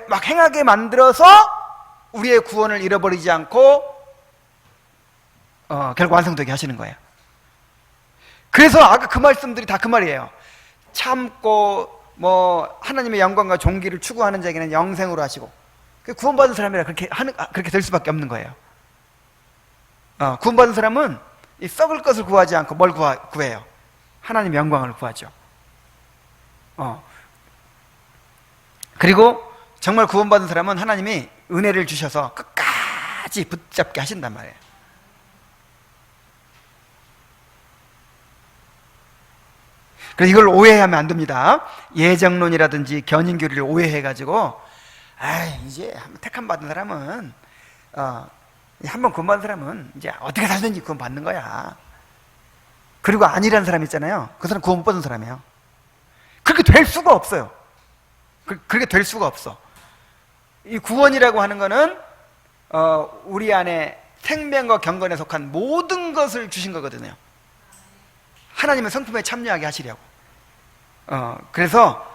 막 행하게 만들어서 우리의 구원을 잃어버리지 않고 결국 완성되게 하시는 거예요. 그래서 아까 그 말씀들이 다 그 말이에요. 참고 하나님의 영광과 존귀를 추구하는 자에게는 영생으로 하시고, 구원받은 사람이라 그렇게 될 수밖에 없는 거예요. 구원받은 사람은 이 썩을 것을 구하지 않고 뭘 구해요? 하나님의 영광을 구하죠. 그리고 정말 구원받은 사람은 하나님이 은혜를 주셔서 끝까지 붙잡게 하신단 말이에요. 그래서 이걸 오해하면 안 됩니다. 예정론이라든지 견인교리를 오해해가지고 이제 택함 받은 사람은 한번 구원 받은 사람은 이제 어떻게 살든지 구원 받는 거야. 그리고 아니라는 사람 있잖아요. 그 사람 구원 못 받은 사람이에요. 그렇게 될 수가 없어요. 그렇게 될 수가 없어. 이 구원이라고 하는 거는 우리 안에 생명과 경건에 속한 모든 것을 주신 거거든요. 하나님의 성품에 참여하게 하시려고. 그래서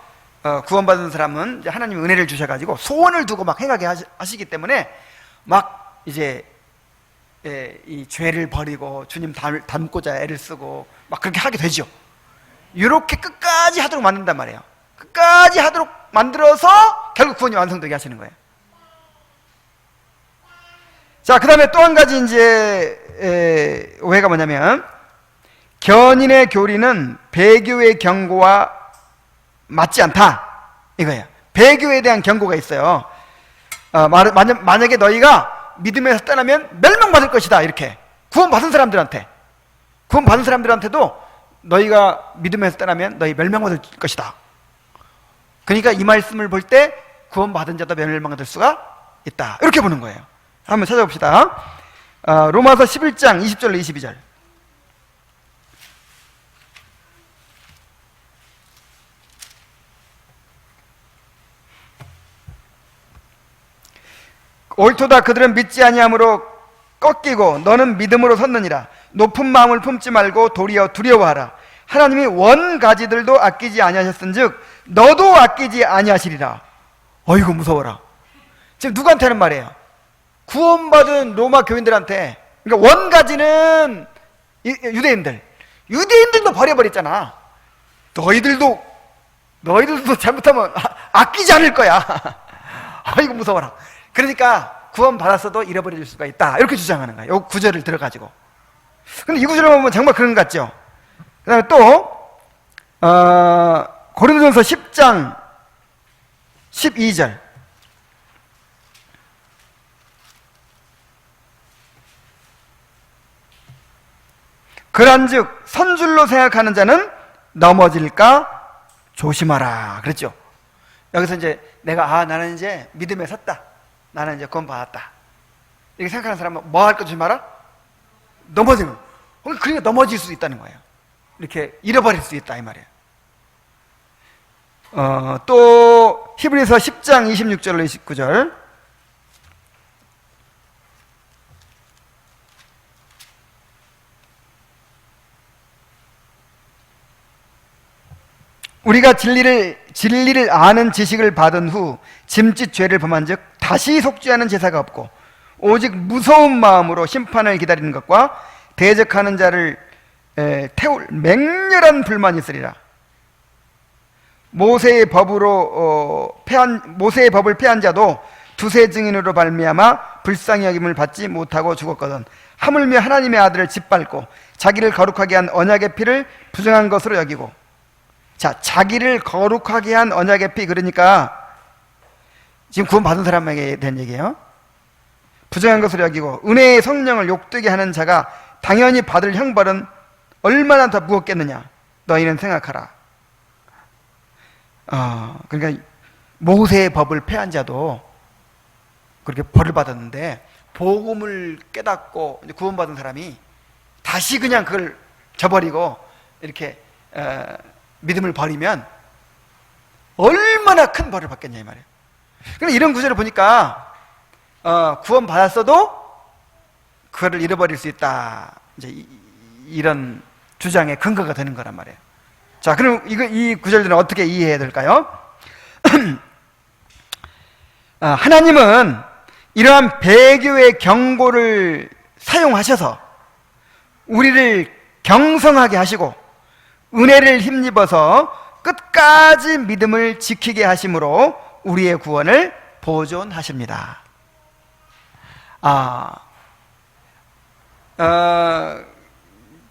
구원받은 사람은 이제 하나님 은혜를 주셔가지고 소원을 두고 막 행하게 하시기 때문에 막 이제 이 죄를 버리고 주님 닮고자 애를 쓰고 막 그렇게 하게 되죠. 이렇게 끝까지 하도록 만든단 말이에요. 끝까지 하도록 만들어서 결국 구원이 완성되게 하시는 거예요. 자, 그 다음에 또 한 가지 이제 오해가 뭐냐면, 견인의 교리는 배교의 경고와 맞지 않다, 이거예요. 배교에 대한 경고가 있어요. 만약에 너희가 믿음에서 떠나면 멸망받을 것이다, 이렇게. 구원받은 사람들한테도 너희가 믿음에서 떠나면 너희 멸망받을 것이다. 그러니까 이 말씀을 볼 때 구원받은 자도 멸망받을 수가 있다, 이렇게 보는 거예요. 한번 찾아봅시다. 로마서 11장 20절로 22절. 옳도다. 그들은 믿지 아니함으로 꺾이고 너는 믿음으로 섰느니라. 높은 마음을 품지 말고 도리어 두려워하라. 하나님이 원가지들도 아끼지 아니하셨은즉 너도 아끼지 아니하시리라. 어이구, 무서워라. 지금 누구한테 하는 말이에요? 구원받은 로마 교인들한테. 그러니까 원가지는 유대인들도 버려버렸잖아. 너희들도 잘못하면 아끼지 않을 거야. 아이고, 무서워라. 그러니까 구원받았어도 잃어버릴 수가 있다, 이렇게 주장하는 거야, 이 구절을 들어가지고. 근데 이 구절을 보면 정말 그런 것 같죠. 그 다음에 또 고린도전서 10장 12절. 그런즉 선줄로 생각하는 자는 넘어질까 조심하라, 그랬죠. 여기서 이제 내가 나는 이제 믿음에 섰다, 나는 이제 구원 받았다, 이렇게 생각하는 사람은 뭐 할 거 조심하라? 넘어지는. 그러니까 넘어질 수 있다는 거예요. 이렇게 잃어버릴 수 있다, 이 말이에요. 또 히브리서 10장 26절로 29절. 우리가 진리를 아는 지식을 받은 후 짐짓 죄를 범한 즉 다시 속죄하는 제사가 없고 오직 무서운 마음으로 심판을 기다리는 것과 대적하는 자를 태울 맹렬한 불만이 있으리라. 모세의 법을 패한 자도 두세 증인으로 발미암아 불쌍히 여김을 받지 못하고 죽었거든. 하물며 하나님의 아들을 짓밟고 자기를 거룩하게 한 언약의 피를 부정한 것으로 여기고. 자, 자기를 거룩하게 한 언약의 피, 그러니까 지금 구원 받은 사람에게 대한 얘기예요. 부정한 것으로 여기고 은혜의 성령을 욕되게 하는 자가 당연히 받을 형벌은 얼마나 더 무겁겠느냐, 너희는 생각하라. 그러니까 모세의 법을 폐한 자도 그렇게 벌을 받았는데, 복음을 깨닫고 구원받은 사람이 다시 그냥 그걸 저버리고 이렇게 믿음을 버리면 얼마나 큰 벌을 받겠냐, 이 말이에요. 그런데 이런 구절을 보니까 구원 받았어도 그거를 잃어버릴 수 있다, 이제 이런 주장의 근거가 되는 거란 말이에요. 자, 그럼 이 구절들은 어떻게 이해해야 될까요? 하나님은 이러한 배교의 경고를 사용하셔서 우리를 경성하게 하시고 은혜를 힘입어서 끝까지 믿음을 지키게 하심으로 우리의 구원을 보존하십니다.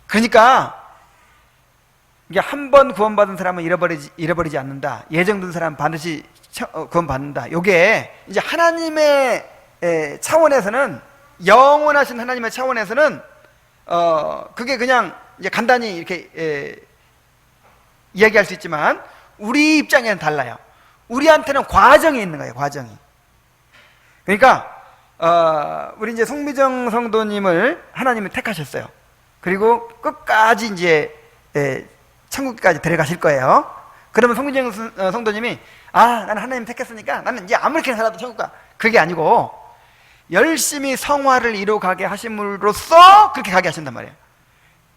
그러니까 이게 한 번 구원받은 사람은 잃어버리지 않는다, 예정된 사람은 반드시 구원받는다. 요게 이제 하나님의 차원에서는, 영원하신 하나님의 차원에서는 그게 그냥 이제 간단히 이렇게 이야기할 수 있지만 우리 입장에는 달라요. 우리한테는 과정이 있는 거예요. 과정이. 그러니까 우리 이제 송미정 성도님을 하나님이 택하셨어요. 그리고 끝까지 이제 천국까지 데려가실 거예요. 그러면 송미정 성도님이 나는 하나님 택했으니까 나는 이제 아무렇게나 살아도 천국 가. 그게 아니고 열심히 성화를 이루어가게 하심으로써 그렇게 가게 하신단 말이에요.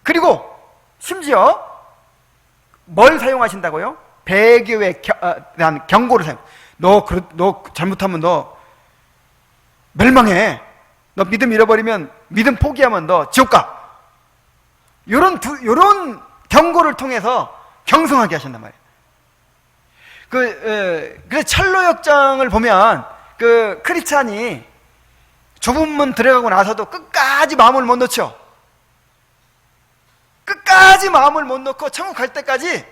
그리고 심지어 뭘 사용하신다고요? 배교에 대한 경고를 사용. 너 잘못하면 너 멸망해. 너 믿음 잃어버리면, 믿음 포기하면 너 지옥 가. 요런 경고를 통해서 경성하게 하신단 말이에요. 그래서 철로역정을 보면 크리스찬이 좁은 문 들어가고 나서도 끝까지 마음을 못 놓죠. 끝까지 마음을 못 놓고 천국 갈 때까지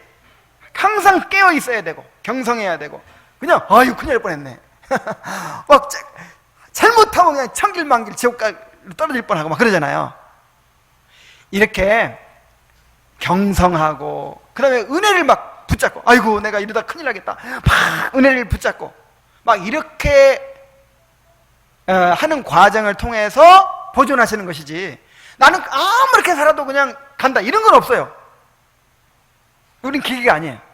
항상 깨어 있어야 되고 경성해야 되고, 그냥 큰일 날 뻔했네. 막 잘못하면 그냥 천길만길 지옥가로 떨어질 뻔하고 막 그러잖아요. 이렇게 경성하고 그 다음에 은혜를 막 붙잡고, 아이고 내가 이러다 큰일 나겠다, 막 은혜를 붙잡고 막 이렇게 하는 과정을 통해서 보존하시는 것이지, 나는 아무렇게 살아도 그냥 간다 이런 건 없어요. 우린 기계가 아니에요.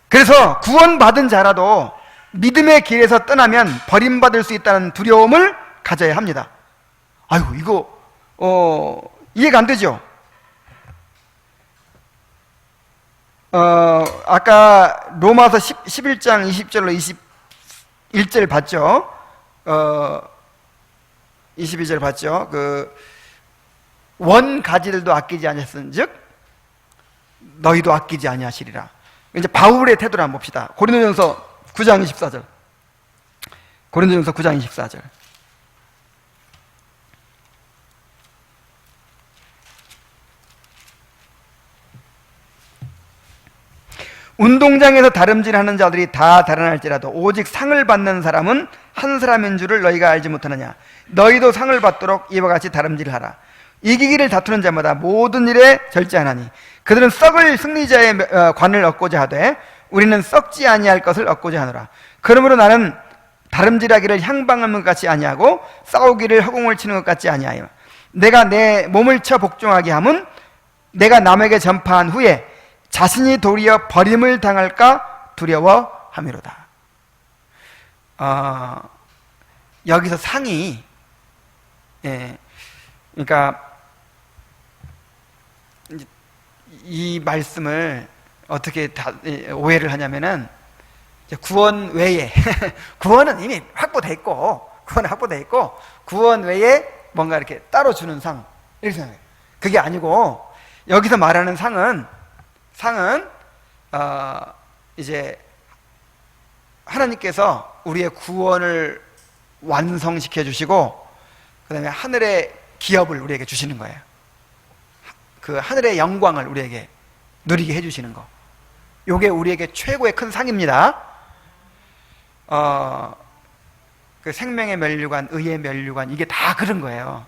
그래서 구원받은 자라도 믿음의 길에서 떠나면 버림받을 수 있다는 두려움을 가져야 합니다. 아이고 이거 이해가 안 되죠? 아까 로마서 11장 20절로 21절 봤죠? 22절 봤죠? 원가지들도 아끼지 아니하였은즉 너희도 아끼지 아니하시리라. 이제 바울의 태도를 한번 봅시다. 고린도전서 9장 24절. 고린도전서 9장 24절. 운동장에서 다름질하는 자들이 다 달아날지라도 오직 상을 받는 사람은 한 사람인 줄을 너희가 알지 못하느냐. 너희도 상을 받도록 이와 같이 다름질을 하라. 이기기를 다투는 자마다 모든 일에 절제하나니 그들은 썩을 승리자의 관을 얻고자 하되 우리는 썩지 아니할 것을 얻고자 하노라. 그러므로 나는 다름질하기를 향방하는 것 같이 아니하고 싸우기를 허공을 치는 것 같지 아니하여 내가 내 몸을 쳐 복종하게 함은 내가 남에게 전파한 후에 자신이 도리어 버림을 당할까 두려워함이로다. 여기서 상이, 그러니까 이 말씀을 어떻게 오해를 하냐면은 구원 외에 구원은 이미 확보돼 있고 구원 외에 뭔가 이렇게 따로 주는 상 이렇게 생각해요. 그게 아니고 여기서 말하는 상은 이제 하나님께서 우리의 구원을 완성시켜 주시고 그 다음에 하늘의 기업을 우리에게 주시는 거예요. 그 하늘의 영광을 우리에게 누리게 해주시는 거, 요게 우리에게 최고의 큰 상입니다. 그 생명의 면류관, 의의 면류관, 이게 다 그런 거예요.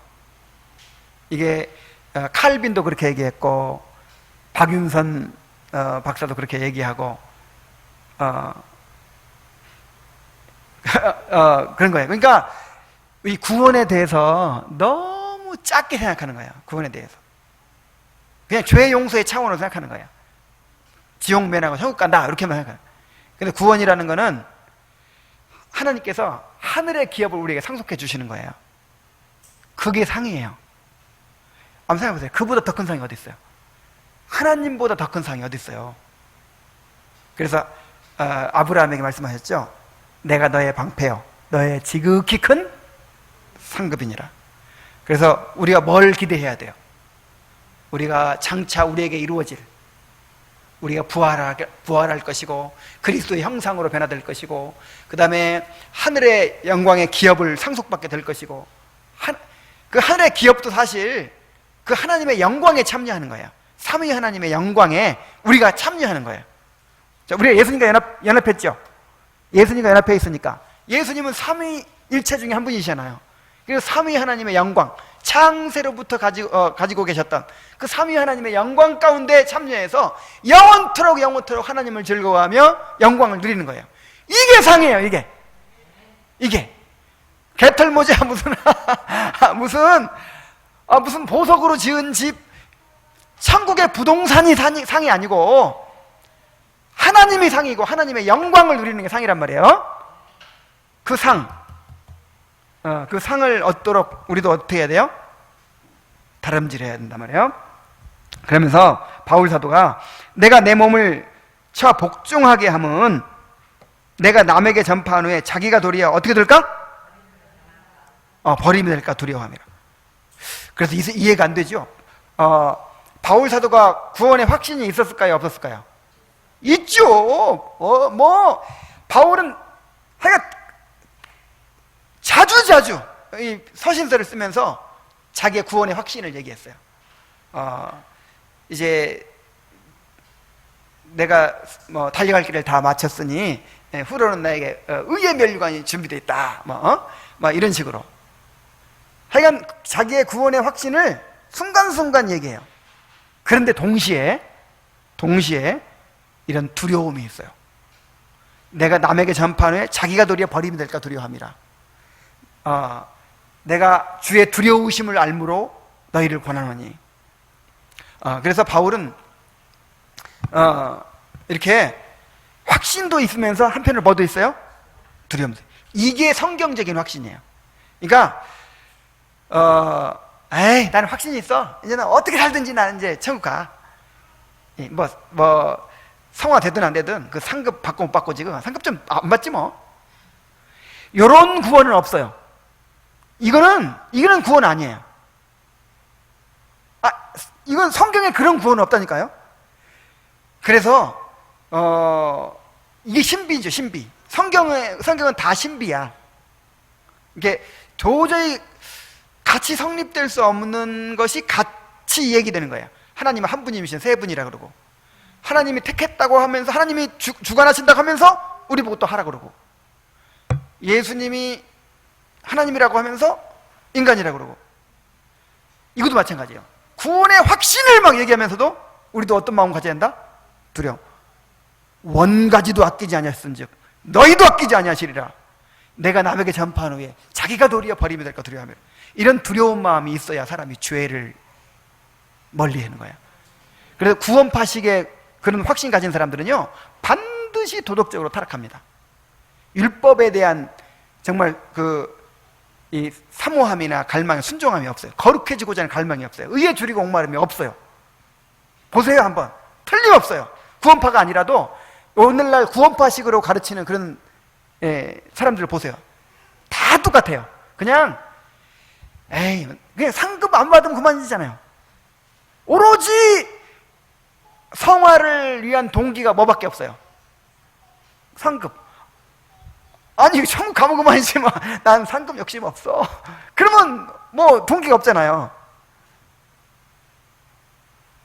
이게 칼빈도 그렇게 얘기했고 박윤선 박사도 그렇게 얘기하고 그런 거예요. 그러니까 이 구원에 대해서 너무 작게 생각하는 거예요. 구원에 대해서 그냥 죄 용서의 차원으로 생각하는 거예요. 지옥 면하고 천국 간다 이렇게만 생각해요. 근데 구원이라는 거는 하나님께서 하늘의 기업을 우리에게 상속해 주시는 거예요. 그게 상이에요. 한번 생각해보세요. 그보다 더 큰 상이 어디 있어요? 하나님보다 더 큰 상이 어디 있어요? 그래서 아브라함에게 말씀하셨죠. 내가 너의 방패요 너의 지극히 큰 상급이니라. 그래서 우리가 뭘 기대해야 돼요? 우리가 장차 우리에게 이루어질, 우리가 부활할 것이고 그리스도의 형상으로 변화될 것이고 그 다음에 하늘의 영광의 기업을 상속받게 될 것이고, 그 하늘의 기업도 사실 그 하나님의 영광에 참여하는 거예요. 삼위 하나님의 영광에 우리가 참여하는 거예요. 자, 우리가 예수님과 연합했죠. 예수님과 연합해 있으니까 예수님은 삼위일체 중에 한 분이시잖아요. 그래서 삼위 하나님의 영광, 창세로부터 가지고 계셨던 그 삼위 하나님의 영광 가운데 참여해서 영원토록 하나님을 즐거워하며 영광을 누리는 거예요. 이게 상이에요. 이게 개털모자 무슨 보석으로 지은 집, 천국의 부동산이 상이 아니고 하나님이 상이고 하나님의 영광을 누리는 게 상이란 말이에요. 그 상을 얻도록 우리도 어떻게 해야 돼요? 다름질해야 된단 말이에요. 그러면서 바울 사도가 내가 내 몸을 쳐 복종하게 함은 내가 남에게 전파한 후에 자기가 도리어 어떻게 될까? 버림이 될까 두려워함이라. 그래서 이해가 안 되죠. 바울 사도가 구원의 확신이 있었을까요? 없었을까요? 있죠. 바울은 하여간 자주 이 서신서를 쓰면서 자기의 구원의 확신을 얘기했어요. 이제 내가 달려갈 길을 다 마쳤으니 후로는 나에게 의의 면류관이 준비되어 있다. 이런 식으로. 하여간 자기의 구원의 확신을 순간순간 얘기해요. 그런데 동시에 이런 두려움이 있어요. 내가 남에게 전파한 후에 자기가 도리어 버림이 될까 두려워함이라. 내가 주의 두려우심을 알므로 너희를 권하노니. 그래서 바울은 이렇게 확신도 있으면서 한편으로 뭐도 있어요? 두려움도. 이게 성경적인 확신이에요. 그러니까 나는 확신이 있어. 이제는 어떻게 살든지 나는 이제 천국 가. 성화 되든 안 되든 그 상급 받고 못 받고 지금 상급 좀 안 받지 뭐. 요런 구원은 없어요. 이거는 구원 아니에요. 이건 성경에 그런 구원은 없다니까요. 그래서 이게 신비죠, 신비. 성경은 다 신비야. 이게 도저히 같이 성립될 수 없는 것이 같이 얘기되는 거예요. 하나님은 한 분이신 세 분이라 그러고, 하나님이 택했다고 하면서 하나님이 주관하신다고 하면서 우리 보고 또 하라 그러고, 예수님이 하나님이라고 하면서 인간이라고 그러고, 이것도 마찬가지예요. 구원의 확신을 막 얘기하면서도 우리도 어떤 마음 가져야 한다? 두려움. 원가지도 아끼지 아니하였은즉 너희도 아끼지 아니하시리라. 내가 남에게 전파한 후에 자기가 도리어 버림이 될까 두려워하며. 이런 두려운 마음이 있어야 사람이 죄를 멀리하는 거야. 그래서 구원파식의 그런 확신 가진 사람들은요, 반드시 도덕적으로 타락합니다. 율법에 대한 정말 이 사모함이나 갈망, 순종함이 없어요. 거룩해지고자 하는 갈망이 없어요. 의에 줄이고 옥마름이 없어요. 보세요, 한번. 틀림없어요. 구원파가 아니라도 오늘날 구원파식으로 가르치는 그런 사람들을 보세요. 다 똑같아요. 그냥 상급 안 받으면 그만이잖아요. 오로지 성화를 위한 동기가 뭐밖에 없어요? 상급. 아니 천국 가면 그만이지만 난 상급 욕심 없어. 그러면 동기가 없잖아요.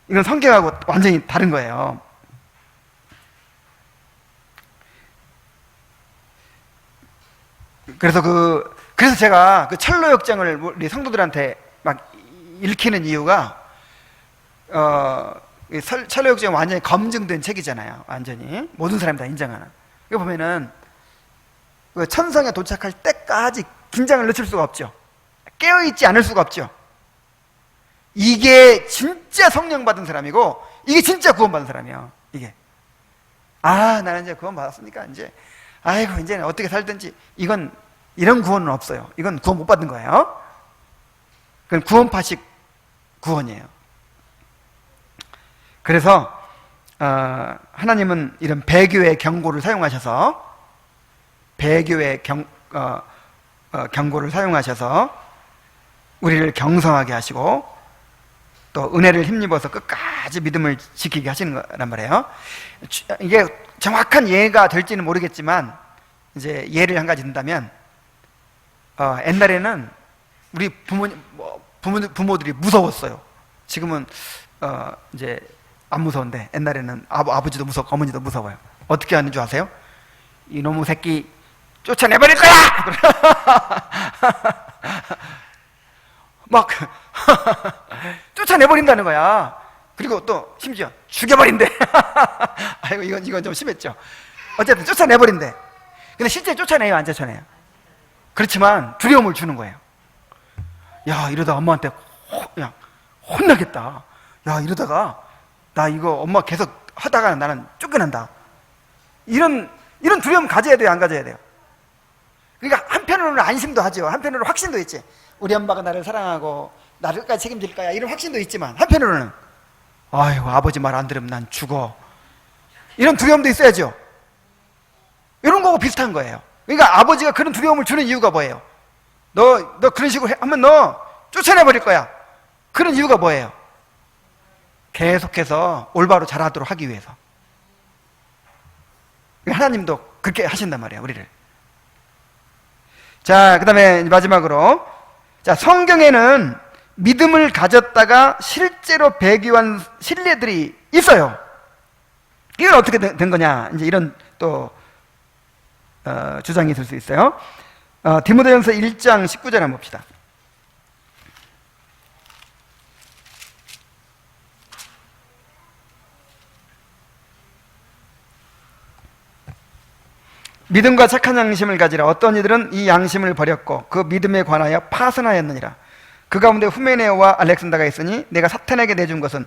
이건 성경하고 완전히 다른 거예요. 그래서 제가 그 철로 역정을 우리 성도들한테 막 읽히는 이유가 철로 역정은 완전히 검증된 책이잖아요. 완전히 모든 사람이 다 인정하는. 이거 보면은 천성에 도착할 때까지 긴장을 늦출 수가 없죠. 깨어있지 않을 수가 없죠. 이게 진짜 성령 받은 사람이고, 이게 진짜 구원받은 사람이에요. 이게 나는 이제 구원 받았으니까 이제 이제는 어떻게 살든지. 이런 구원은 없어요. 이건 구원 못 받은 거예요. 그건 구원파식 구원이에요. 그래서 하나님은 이런 배교의 경고를 사용하셔서 경고를 사용하셔서 우리를 경성하게 하시고 또 은혜를 힘입어서 끝까지 믿음을 지키게 하시는 거란 말이에요. 이게 정확한 예가 될지는 모르겠지만 이제 예를 한 가지 든다면 옛날에는 우리 부모들이 무서웠어요. 지금은 이제 안 무서운데 옛날에는 아버지도 무섭고 어머니도 무서워요. 어떻게 하는 줄 아세요? 이놈의 새끼 쫓아내버릴 거야! 막 쫓아내버린다는 거야. 그리고 또 심지어 죽여버린대. 아이고 이건 좀 심했죠. 어쨌든 쫓아내버린대. 근데 실제 쫓아내요, 안 쫓아내요? 그렇지만 두려움을 주는 거예요. 야, 이러다 엄마한테 그냥 혼나겠다. 야, 이러다가 나 이거 엄마 계속 하다가 나는 쫓겨난다. 이런 두려움 가져야 돼요, 안 가져야 돼요? 그러니까 한편으로는 안심도 하죠. 한편으로는 확신도 있지. 우리 엄마가 나를 사랑하고 나를 끝까지 책임질 거야, 이런 확신도 있지만 한편으로는 아이고 아버지 말 안 들으면 난 죽어, 이런 두려움도 있어야죠. 이런 거하고 비슷한 거예요. 그러니까 아버지가 그런 두려움을 주는 이유가 뭐예요? 너 그런 식으로 하면 너 쫓아내버릴 거야. 그런 이유가 뭐예요? 계속해서 올바로 자라도록 하기 위해서. 하나님도 그렇게 하신단 말이에요, 우리를. 자, 그 다음에 마지막으로, 자, 성경에는 믿음을 가졌다가 실제로 배교한 신뢰들이 있어요. 이건 어떻게 된 거냐, 이제 이런 또 주장이 있을 수 있어요. 디모데전서 1장 19절 한번 봅시다. 믿음과 착한 양심을 가지라. 어떤 이들은 이 양심을 버렸고 그 믿음에 관하여 파선하였느니라. 그 가운데 후메네오와 알렉산더가 있으니 내가 사탄에게 내준 것은,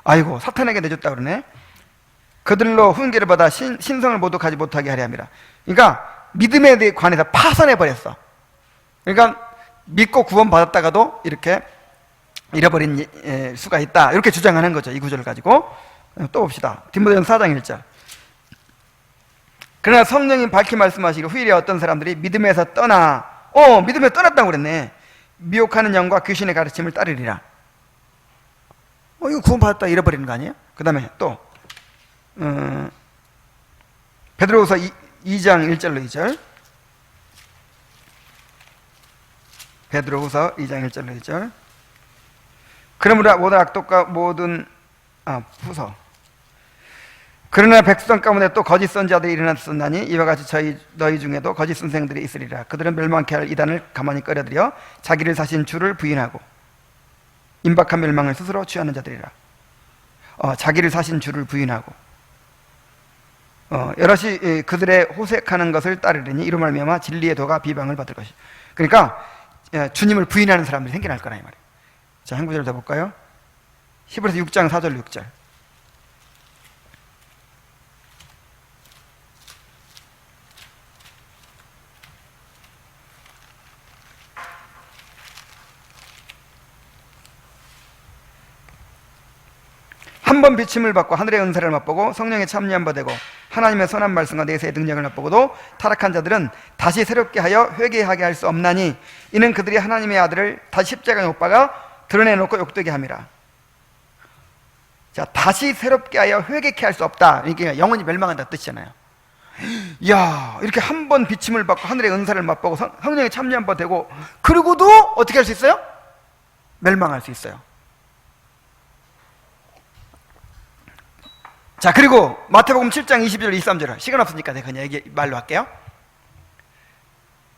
아이고 사탄에게 내줬다 그러네. 그들로 훈계를 받아 신성을 모독하지 못하게 하려 함이라. 그러니까 믿음에 관해서 파선해버렸어. 그러니까 믿고 구원받았다가도 이렇게 잃어버린 수가 있다, 이렇게 주장하는 거죠. 이 구절을 가지고. 또 봅시다. 디모데전서 4장 1절. 그러나 성령이 밝히 말씀하시기를 후일에 어떤 사람들이 믿음에서 믿음에서 떠났다고 그랬네. 미혹하는 영과 귀신의 가르침을 따르리라. 이거 구원받았다 잃어버리는 거 아니에요? 그 다음에 또 베드로후서 2장 1절로 2절. 베드로후서 2장 1절로 2절. 그러므로 모든 악독과 후서. 그러나 백성 가운데 또 거짓 선지자들이 일어났었나니 이와 같이 너희 중에도 거짓 선생들이 있으리라. 그들은 멸망케 할 이단을 가만히 끌어들여 자기를 사신 주를 부인하고 임박한 멸망을 스스로 취하는 자들이라. 자기를 사신 주를 부인하고 여럿이 그들의 호색하는 것을 따르리니 이로 말미암아 진리의 도가 비방을 받을 것이다. 그러니까 주님을 부인하는 사람들이 생겨날 거라 이 말이에요. 자, 한 구절 더 볼까요? 히브리서 6장 4절 6절. 한 번 비침을 받고 하늘의 은사를 맛보고 성령에 참여한 바 되고 하나님의 선한 말씀과 내세의 능력을 맛보고도 타락한 자들은 다시 새롭게 하여 회개하게 할 수 없나니 이는 그들이 하나님의 아들을 다시 십자가에 못 박아 드러내놓고 욕되게 함이라. 자, 다시 새롭게 하여 회개케 할 수 없다. 이게 영원히 멸망한다는 뜻이잖아요. 이야, 이렇게 한 번 비침을 받고 하늘의 은사를 맛보고 성령에 참여한 바 되고 그러고도 어떻게 할 수 있어요? 멸망할 수 있어요. 자, 그리고 마태복음 7장 22절 23절. 시간 없으니까 내가 그냥 말로 할게요.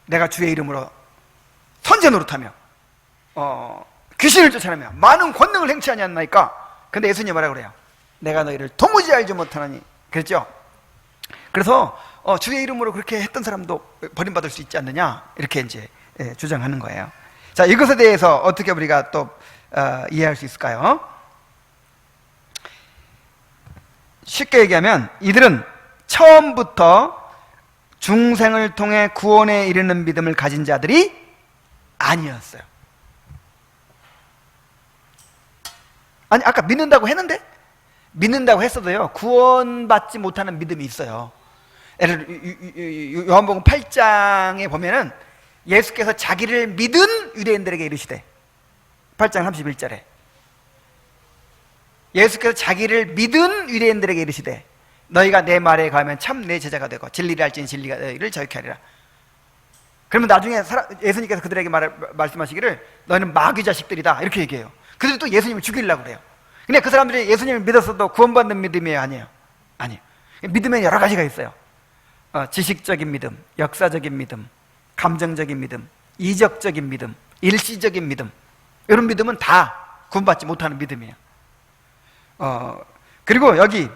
내가 주의 이름으로 선제 노릇하며 귀신을 쫓아내며 많은 권능을 행치하지 않나이까. 근데 예수님이 뭐라 그래요? 내가 너희를 도무지 알지 못하나니. 그랬죠? 그래서 주의 이름으로 그렇게 했던 사람도 버림받을 수 있지 않느냐, 이렇게 이제 주장하는 거예요. 자, 이것에 대해서 어떻게 우리가 또 이해할 수 있을까요? 쉽게 얘기하면 이들은 처음부터 중생을 통해 구원에 이르는 믿음을 가진 자들이 아니었어요. 아니, 아까 믿는다고 했는데? 믿는다고 했어도요, 구원받지 못하는 믿음이 있어요. 요한복음 8장에 보면은 예수께서 자기를 믿은 유대인들에게 이르시되, 8장 31절에 예수께서 자기를 믿은 유대인들에게 이르시되 너희가 내 말에 가면 참 내 제자가 되고 진리를 알지니 진리가 너희를 자유케 하리라. 그러면 나중에 예수님께서 그들에게 말씀하시기를 너희는 마귀 자식들이다, 이렇게 얘기해요. 그들이 또 예수님을 죽이려고 그래요. 근데 그 사람들이 예수님을 믿었어도 구원받는 믿음이에요, 아니에요? 아니에요. 믿음에 여러 가지가 있어요. 지식적인 믿음, 역사적인 믿음, 감정적인 믿음, 이적적인 믿음, 일시적인 믿음, 이런 믿음은 다 구원받지 못하는 믿음이에요. 그리고 여기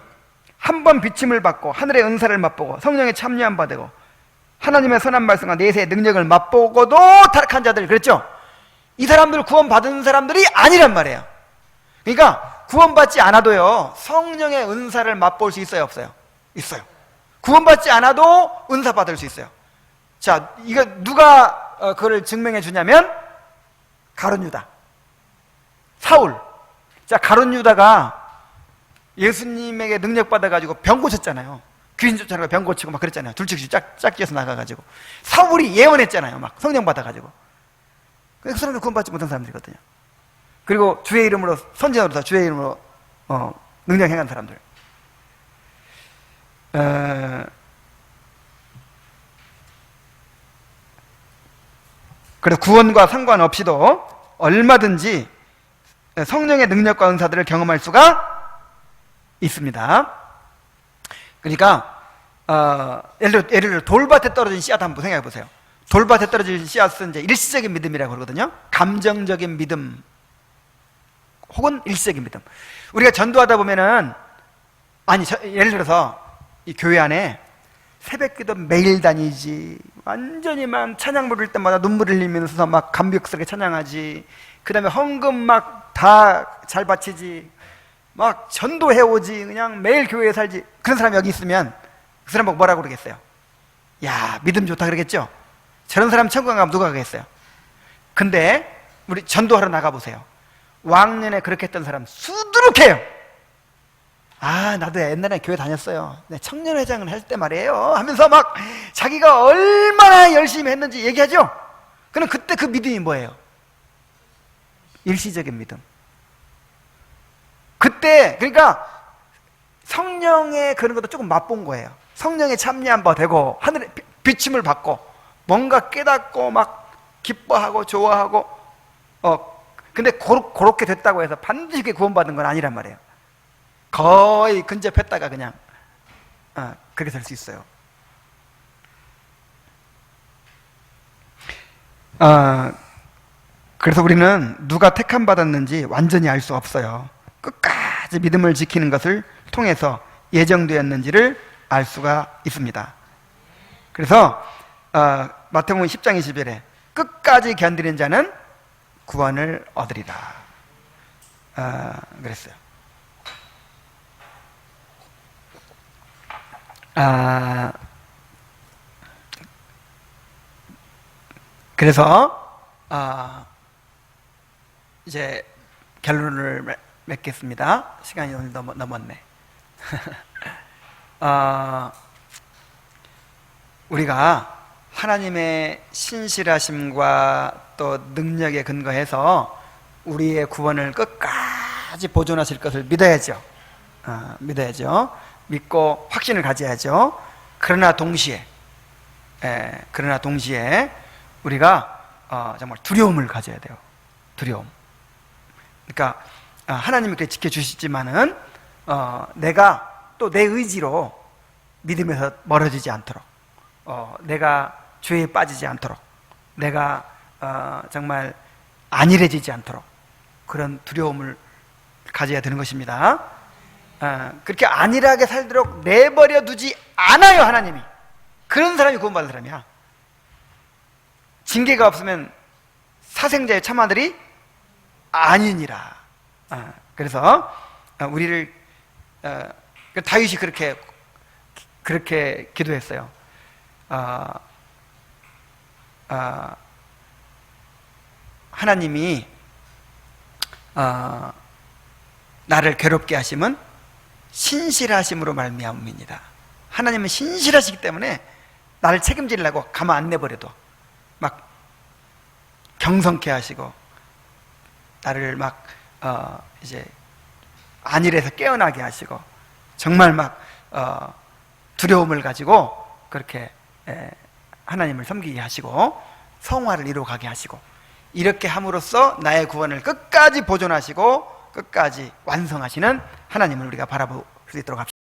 한 번 비침을 받고 하늘의 은사를 맛보고 성령의 참여함 받고 하나님의 선한 말씀과 내세의 능력을 맛보고도 타락한 자들, 그랬죠? 이 사람들 구원받은 사람들이 아니란 말이에요. 그러니까 구원받지 않아도요, 성령의 은사를 맛볼 수 있어요, 없어요? 있어요. 구원받지 않아도 은사 받을 수 있어요. 자, 이거 누가 그걸 증명해 주냐면 가룟 유다, 사울. 자, 가룟 유다가 예수님에게 능력 받아가지고 병 고쳤잖아요. 귀신 쫓아나가 병 고치고 막 그랬잖아요. 둘째씩 짝지어서 나가가지고. 사울이 예언했잖아요. 막 성령 받아가지고. 그 사람들 구원받지 못한 사람들이거든요. 그리고 주의 이름으로, 선지자로서 주의 이름으로 능력 행한 사람들. 그래서 구원과 상관없이도 얼마든지 성령의 능력과 은사들을 경험할 수가 있습니다. 그러니까 예를 들어 돌밭에 떨어진 씨앗 한번 생각해 보세요. 돌밭에 떨어진 씨앗은 이제 일시적인 믿음이라고 그러거든요. 감정적인 믿음 혹은 일시적인 믿음. 우리가 전도하다 보면은, 예를 들어서 이 교회 안에 새벽기도 매일 다니지, 완전히 막 찬양 부를 때마다 눈물 흘리면서 막 감격스럽게 찬양하지, 그 다음에 헌금 막 다 잘 바치지, 막 전도해 오지, 그냥 매일 교회에 살지, 그런 사람이 여기 있으면 그 사람 보고 뭐라고 그러겠어요? 야, 믿음 좋다 그러겠죠? 저런 사람 천국 가면 누가 가겠어요? 근데 우리 전도하러 나가보세요. 왕년에 그렇게 했던 사람 수두룩해요. 나도 옛날에 교회 다녔어요. 청년회장을 할 때 말이에요 하면서 막 자기가 얼마나 열심히 했는지 얘기하죠. 그럼 그때 그 믿음이 뭐예요? 일시적인 믿음. 그때 그러니까 성령의 그런 것도 조금 맛본 거예요. 성령의 참여한 바 되고 하늘의 비침을 받고 뭔가 깨닫고 막 기뻐하고 좋아하고 근데 그렇게 됐다고 해서 반드시 구원받은 건 아니란 말이에요. 거의 근접했다가 그냥 그렇게 될 수 있어요. 그래서 우리는 누가 택함 받았는지 완전히 알 수 없어요. 끝까지 믿음을 지키는 것을 통해서 예정되었는지를 알 수가 있습니다. 그래서 마태복음 10장 20절에 끝까지 견디는 자는 구원을 얻으리라 그랬어요. 그래서 이제 결론을 맺겠습니다. 시간이 오늘 넘었네. 우리가 하나님의 신실하심과 또 능력에 근거해서 우리의 구원을 끝까지 보존하실 것을 믿어야죠. 믿어야죠. 믿고 확신을 가져야죠. 그러나 동시에 우리가 정말 두려움을 가져야 돼요. 두려움. 그러니까 하나님이 그렇게 지켜주시지만은 내가 또 내 의지로 믿음에서 멀어지지 않도록, 내가 죄에 빠지지 않도록, 내가 정말 안일해지지 않도록 그런 두려움을 가져야 되는 것입니다. 그렇게 안일하게 살도록 내버려 두지 않아요. 하나님이. 그런 사람이 구원받은 사람이야. 징계가 없으면 사생자의 참아들이 아니니라. 그래서 우리를 다윗이 그렇게 기도했어요. 하나님이 나를 괴롭게 하심은 신실하심으로 말미암음이니라. 하나님은 신실하시기 때문에 나를 책임지려고 가만 안 내버려도 막 경성케 하시고 나를 막 이제 안일해서 깨어나게 하시고 정말 막 두려움을 가지고 그렇게 하나님을 섬기게 하시고 성화를 이루어가게 하시고 이렇게 함으로써 나의 구원을 끝까지 보존하시고 끝까지 완성하시는 하나님을 우리가 바라볼 수 있도록 합시다.